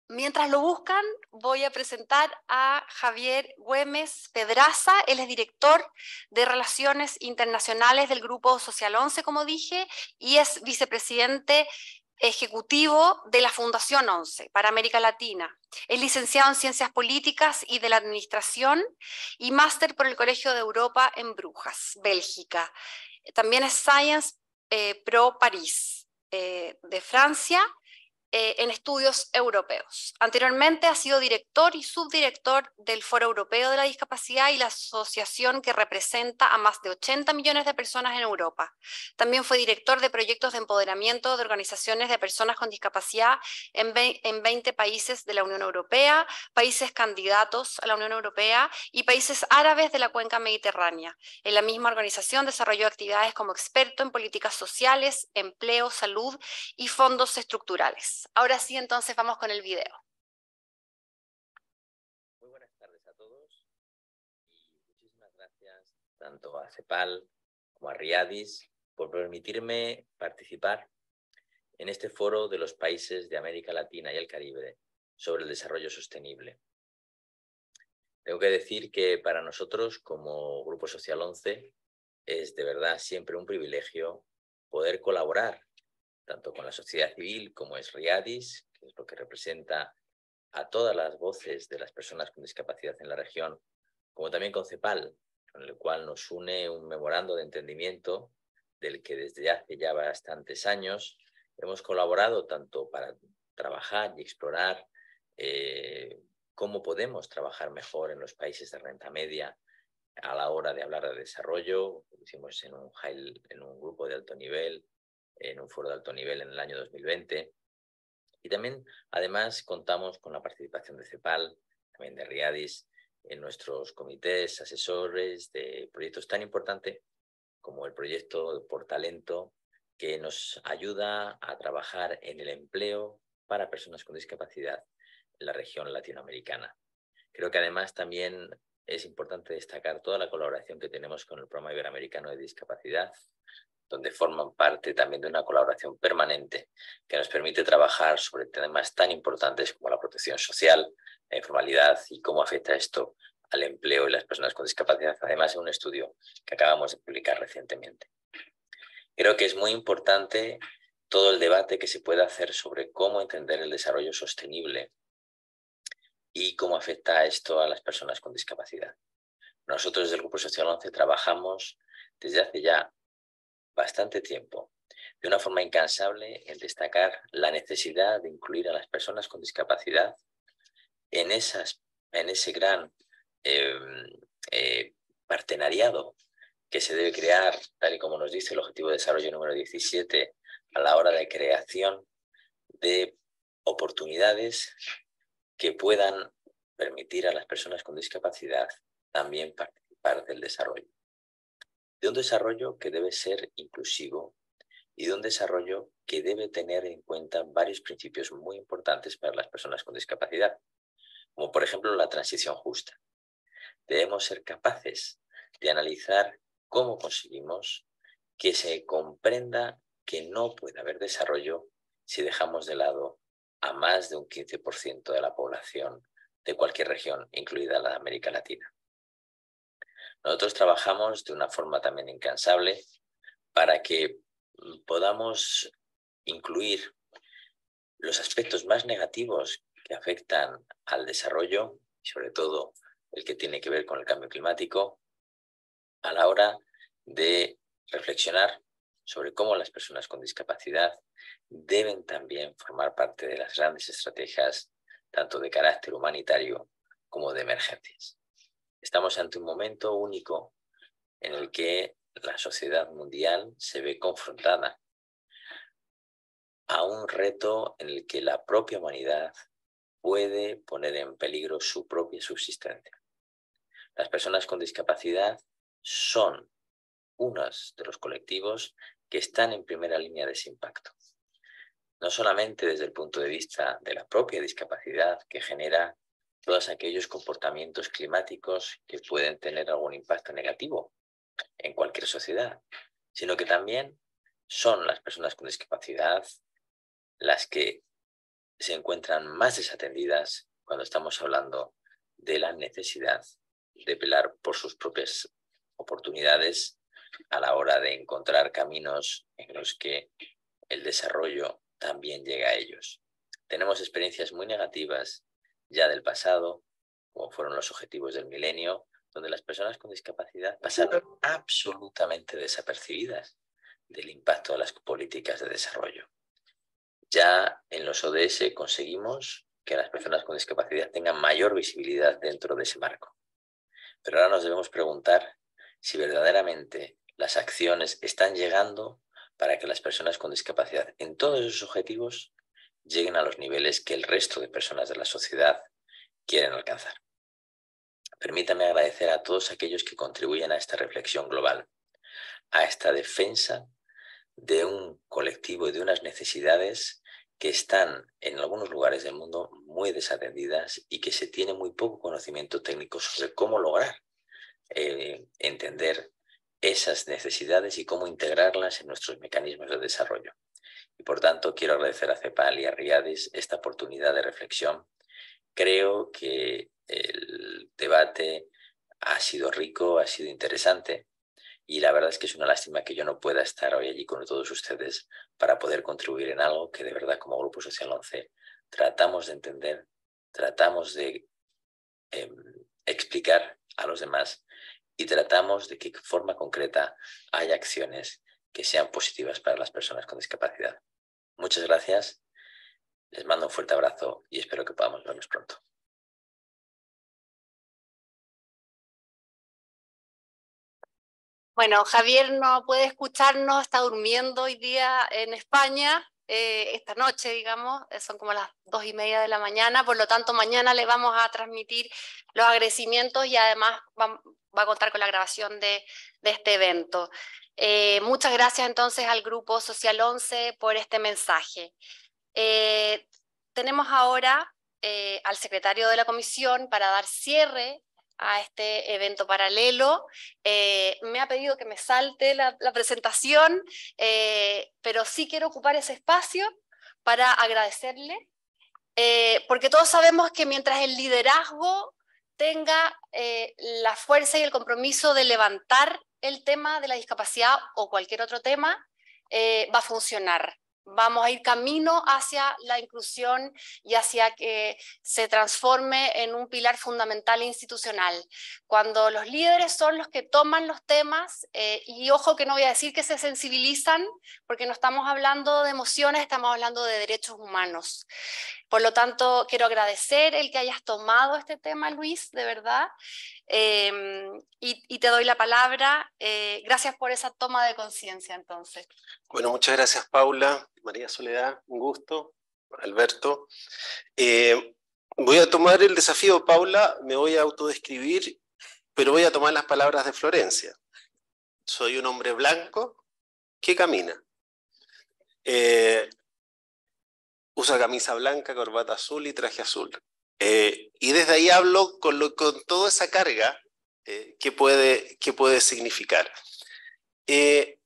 Mientras lo buscan, voy a presentar a Javier Güemes Pedraza. Él es director de Relaciones Internacionales del Grupo Social 11, como dije, y es vicepresidente ejecutivo de la Fundación 11 para América Latina. Es licenciado en Ciencias Políticas y de la Administración y máster por el Colegio de Europa en Brujas, Bélgica. También es Science Pro París de Francia, en estudios europeos. Anteriormente ha sido director y subdirector del Foro Europeo de la Discapacidad y la asociación que representa a más de 80 millones de personas en Europa. También fue director de proyectos de empoderamiento de organizaciones de personas con discapacidad en 20 países de la Unión Europea, países candidatos a la Unión Europea y países árabes de la cuenca mediterránea. En la misma organización desarrolló actividades como experto en políticas sociales, empleo, salud y fondos estructurales. Ahora sí, entonces vamos con el video. Muy buenas tardes a todos y muchísimas gracias tanto a CEPAL como a Riadis por permitirme participar en este foro de los países de América Latina y el Caribe sobre el desarrollo sostenible. Tengo que decir que para nosotros como Grupo Social 11 es de verdad siempre un privilegio poder colaborar tanto con la sociedad civil como es Riadis, que es lo que representa a todas las voces de las personas con discapacidad en la región, como también con CEPAL, con el cual nos une un memorando de entendimiento del que desde hace ya bastantes años hemos colaborado tanto para trabajar y explorar cómo podemos trabajar mejor en los países de renta media a la hora de hablar de desarrollo. Lo hicimos en un grupo de alto nivel, en un foro de alto nivel en el año 2020. Y también, además, contamos con la participación de CEPAL, también de Riadis, en nuestros comités asesores de proyectos tan importantes como el proyecto Por Talento, que nos ayuda a trabajar en el empleo para personas con discapacidad en la región latinoamericana. Creo que además también es importante destacar toda la colaboración que tenemos con el Programa Iberoamericano de Discapacidad, donde forman parte también de una colaboración permanente que nos permite trabajar sobre temas tan importantes como la protección social, la informalidad y cómo afecta esto al empleo y las personas con discapacidad, además de un estudio que acabamos de publicar recientemente. Creo que es muy importante todo el debate que se puede hacer sobre cómo entender el desarrollo sostenible y cómo afecta esto a las personas con discapacidad. Nosotros desde el Grupo Social 11 trabajamos desde hace ya bastante tiempo, de una forma incansable, en destacar la necesidad de incluir a las personas con discapacidad en ese gran partenariado que se debe crear, tal y como nos dice el Objetivo de Desarrollo número 17, a la hora de creación de oportunidades que puedan permitir a las personas con discapacidad también participar del desarrollo. De un desarrollo que debe ser inclusivo y de un desarrollo que debe tener en cuenta varios principios muy importantes para las personas con discapacidad, como por ejemplo la transición justa. Debemos ser capaces de analizar cómo conseguimos que se comprenda que no puede haber desarrollo si dejamos de lado a más de un 15% de la población de cualquier región, incluida la de América Latina. Nosotros trabajamos de una forma también incansable para que podamos incluir los aspectos más negativos que afectan al desarrollo, y sobre todo el que tiene que ver con el cambio climático, a la hora de reflexionar sobre cómo las personas con discapacidad deben también formar parte de las grandes estrategias, tanto de carácter humanitario como de emergencias. Estamos ante un momento único en el que la sociedad mundial se ve confrontada a un reto en el que la propia humanidad puede poner en peligro su propia subsistencia. Las personas con discapacidad son unos de los colectivos que están en primera línea de ese impacto. No solamente desde el punto de vista de la propia discapacidad que genera todos aquellos comportamientos climáticos que pueden tener algún impacto negativo en cualquier sociedad, sino que también son las personas con discapacidad las que se encuentran más desatendidas cuando estamos hablando de la necesidad de velar por sus propias oportunidades a la hora de encontrar caminos en los que el desarrollo también llega a ellos. Tenemos experiencias muy negativas ya del pasado, como fueron los objetivos del milenio, donde las personas con discapacidad pasaron absolutamente desapercibidas del impacto de las políticas de desarrollo. Ya en los ODS conseguimos que las personas con discapacidad tengan mayor visibilidad dentro de ese marco. Pero ahora nos debemos preguntar si verdaderamente las acciones están llegando para que las personas con discapacidad en todos esos objetivos lleguen a los niveles que el resto de personas de la sociedad quieren alcanzar. Permítame agradecer a todos aquellos que contribuyen a esta reflexión global, a esta defensa de un colectivo y de unas necesidades que están en algunos lugares del mundo muy desatendidas y que se tiene muy poco conocimiento técnico sobre cómo lograr entender esas necesidades y cómo integrarlas en nuestros mecanismos de desarrollo. Y por tanto quiero agradecer a CEPAL y a Riadis esta oportunidad de reflexión. Creo que el debate ha sido rico, ha sido interesante y la verdad es que es una lástima que yo no pueda estar hoy allí con todos ustedes para poder contribuir en algo que de verdad como Grupo Social 11 tratamos de entender, tratamos de explicar a los demás y tratamos de que de forma concreta haya acciones que sean positivas para las personas con discapacidad. Muchas gracias, les mando un fuerte abrazo y espero que podamos vernos pronto. Bueno, Javier no puede escucharnos, está durmiendo hoy día en España, esta noche, digamos, son como las 2:30 de la mañana, por lo tanto mañana le vamos a transmitir los agradecimientos y además va a contar con la grabación de este evento. Muchas gracias entonces al Grupo Social 11 por este mensaje. Tenemos ahora al secretario de la comisión para dar cierre a este evento paralelo. Me ha pedido que me salte la presentación, pero sí quiero ocupar ese espacio para agradecerle, porque todos sabemos que mientras el liderazgo tenga la fuerza y el compromiso de levantar el tema de la discapacidad o cualquier otro tema, va a funcionar. Vamos a ir camino hacia la inclusión y hacia que se transforme en un pilar fundamental e institucional. Cuando los líderes son los que toman los temas, y ojo que no voy a decir que se sensibilizan, porque no estamos hablando de emociones, estamos hablando de derechos humanos. Por lo tanto, quiero agradecer el que hayas tomado este tema, Luis, de verdad, y te doy la palabra. Gracias por esa toma de conciencia, entonces. Bueno, muchas gracias, Paula, María Soledad, un gusto, Alberto. Voy a tomar el desafío, Paula, me voy a autodescribir, pero voy a tomar las palabras de Florencia. Soy un hombre blanco que camina. Usa camisa blanca, corbata azul y traje azul. Y desde ahí hablo con toda esa carga ¿Qué puede significar? ¿Qué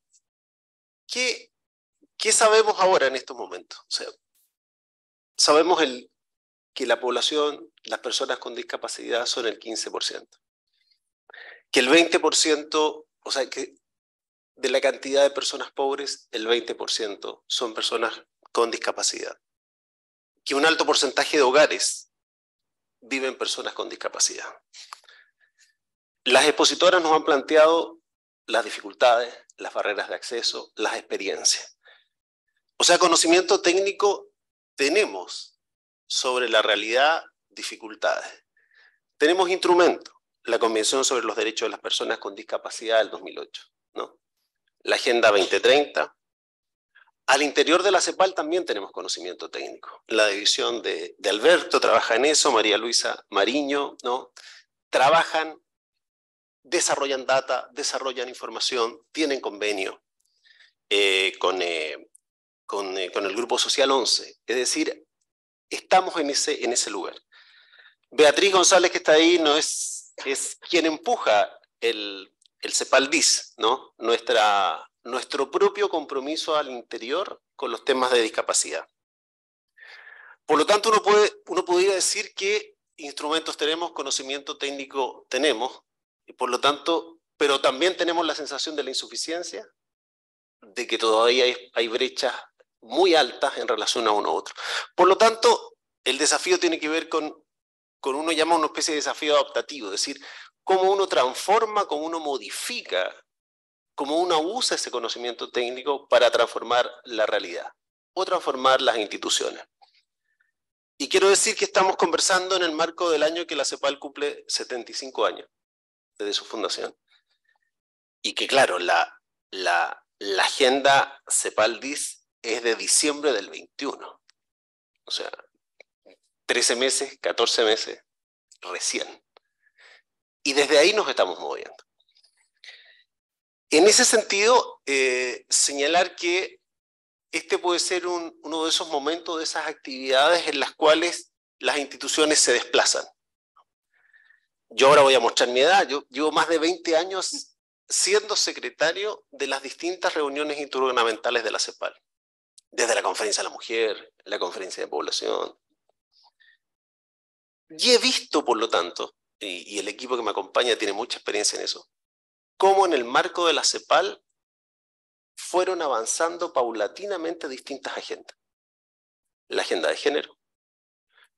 sabemos ahora en estos momentos? O sea, sabemos que la población, las personas con discapacidad son el 15%. Que el 20%, o sea, que de la cantidad de personas pobres, el 20% son personas con discapacidad. Que un alto porcentaje de hogares viven personas con discapacidad. Las expositoras nos han planteado las dificultades, las barreras de acceso, las experiencias. O sea, conocimiento técnico tenemos sobre la realidad, dificultades. Tenemos instrumentos, la Convención sobre los Derechos de las Personas con Discapacidad del 2008, ¿no? La Agenda 2030. Al interior de la CEPAL también tenemos conocimiento técnico. La división de Alberto trabaja en eso, María Luisa Mariño, ¿no? Trabajan, desarrollan data, desarrollan información, tienen convenio con el Grupo Social 11. Es decir, estamos en ese lugar. Beatriz González, que está ahí, es quien empuja el CEPAL-DIS, ¿no? Nuestro propio compromiso al interior con los temas de discapacidad. Por lo tanto, uno podría decir que instrumentos tenemos, conocimiento técnico tenemos, y por lo tanto, pero también tenemos la sensación de la insuficiencia, de que todavía hay brechas muy altas en relación a uno u otro. Por lo tanto, el desafío tiene que ver con uno llama una especie de desafío adaptativo, es decir, cómo uno transforma, cómo uno modifica, cómo uno usa ese conocimiento técnico para transformar la realidad o transformar las instituciones. Y quiero decir que estamos conversando en el marco del año que la CEPAL cumple 75 años desde su fundación. Y que claro, la agenda CEPAL-DIS es de diciembre del 21. O sea, 13 meses, 14 meses, recién. Y desde ahí nos estamos moviendo. En ese sentido, señalar que este puede ser uno de esos momentos, de esas actividades en las cuales las instituciones se desplazan. Yo ahora voy a mostrar mi edad. Yo llevo más de 20 años siendo secretario de las distintas reuniones intergubernamentales de la CEPAL. Desde la Conferencia de la Mujer, la Conferencia de Población. Y he visto, por lo tanto, y el equipo que me acompaña tiene mucha experiencia en eso, cómo en el marco de la CEPAL fueron avanzando paulatinamente distintas agendas. La agenda de género,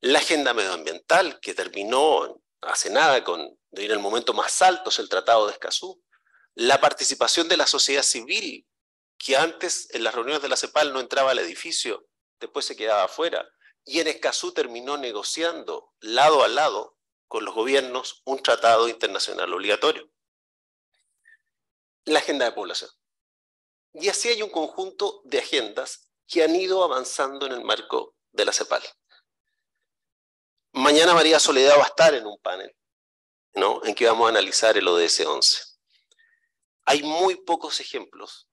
la agenda medioambiental, que terminó hace nada en el momento más alto, es el Tratado de Escazú, la participación de la sociedad civil, que antes en las reuniones de la CEPAL no entraba al edificio, después se quedaba afuera, y en Escazú terminó negociando lado a lado con los gobiernos un tratado internacional obligatorio. La agenda de población. Y así hay un conjunto de agendas que han ido avanzando en el marco de la CEPAL. Mañana María Soledad va a estar en un panel, ¿no?, en que vamos a analizar el ODS 11. Hay muy pocos ejemplos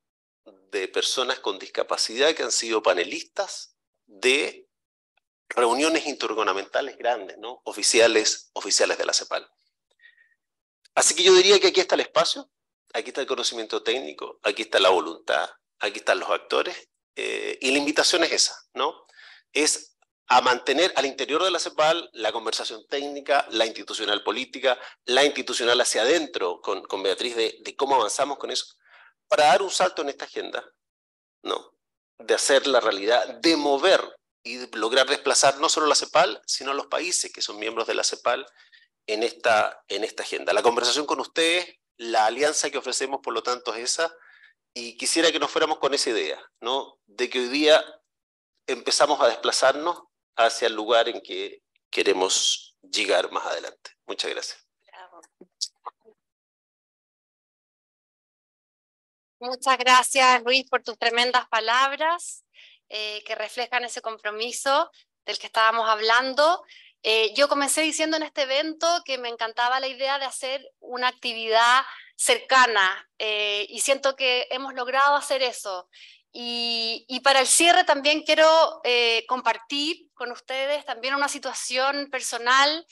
de personas con discapacidad que han sido panelistas de reuniones intergubernamentales grandes, ¿no?, oficiales de la CEPAL. Así que yo diría que aquí está el espacio, aquí está el conocimiento técnico, aquí está la voluntad, aquí están los actores, y la invitación es esa, ¿no? Es a mantener al interior de la CEPAL la conversación técnica, la institucional política, la institucional hacia adentro, con Beatriz, de cómo avanzamos con eso, para dar un salto en esta agenda, ¿no?, de hacer la realidad, de mover y de lograr desplazar no solo la CEPAL, sino los países que son miembros de la CEPAL en esta agenda. La conversación con ustedes, la alianza que ofrecemos, por lo tanto, es esa, y quisiera que nos fuéramos con esa idea, ¿no?, de que hoy día empezamos a desplazarnos hacia el lugar en que queremos llegar más adelante. Muchas gracias. Bravo. Muchas gracias, Luis, por tus tremendas palabras que reflejan ese compromiso del que estábamos hablando. Yo comencé diciendo en este evento que me encantaba la idea de hacer una actividad cercana y siento que hemos logrado hacer eso. Y para el cierre también quiero compartir con ustedes también una situación personal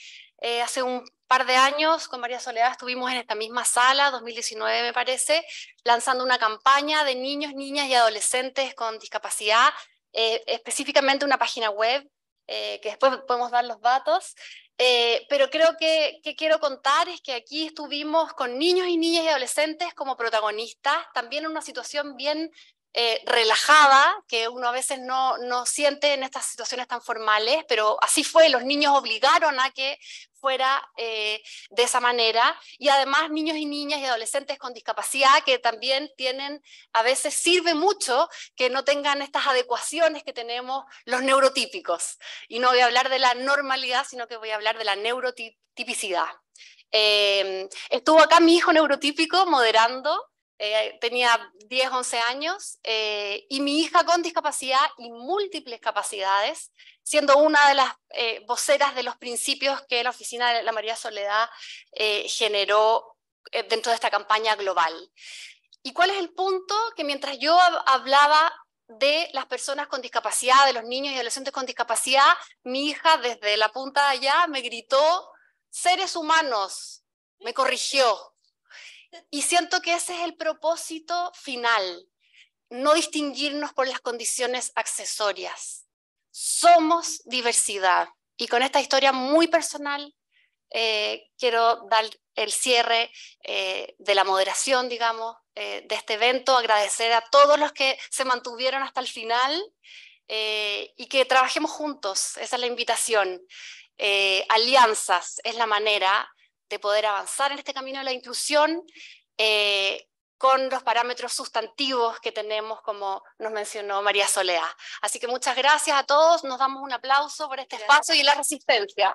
hace un par de años con María Soledad estuvimos en esta misma sala, 2019 me parece, lanzando una campaña de niños, niñas y adolescentes con discapacidad, específicamente una página web, que después podemos dar los datos, pero creo que quiero contar es que aquí estuvimos con niños y niñas y adolescentes como protagonistas, también en una situación bien relajada, que uno a veces no siente en estas situaciones tan formales, pero así fue, los niños obligaron a que fuera de esa manera, y además niños y niñas y adolescentes con discapacidad que también tienen, a veces sirve mucho que no tengan estas adecuaciones que tenemos los neurotípicos, y no voy a hablar de la normalidad, sino que voy a hablar de la neurotipicidad. Estuvo acá mi hijo neurotípico moderando, tenía 10, 11 años, y mi hija con discapacidad y múltiples capacidades, siendo una de las voceras de los principios que la Oficina de la María Soledad generó dentro de esta campaña global. ¿Y cuál es el punto? Que mientras yo hablaba de las personas con discapacidad, de los niños y adolescentes con discapacidad, mi hija desde la punta de allá me gritó, seres humanos, me corrigió. Y siento que ese es el propósito final, no distinguirnos por las condiciones accesorias. Somos diversidad. Y con esta historia muy personal, quiero dar el cierre de la moderación, digamos, de este evento, agradecer a todos los que se mantuvieron hasta el final y que trabajemos juntos, esa es la invitación. Alianzas es la manera de poder avanzar en este camino de la inclusión con los parámetros sustantivos que tenemos, como nos mencionó María Soledad. Así que muchas gracias a todos, nos damos un aplauso por este espacio y la resistencia.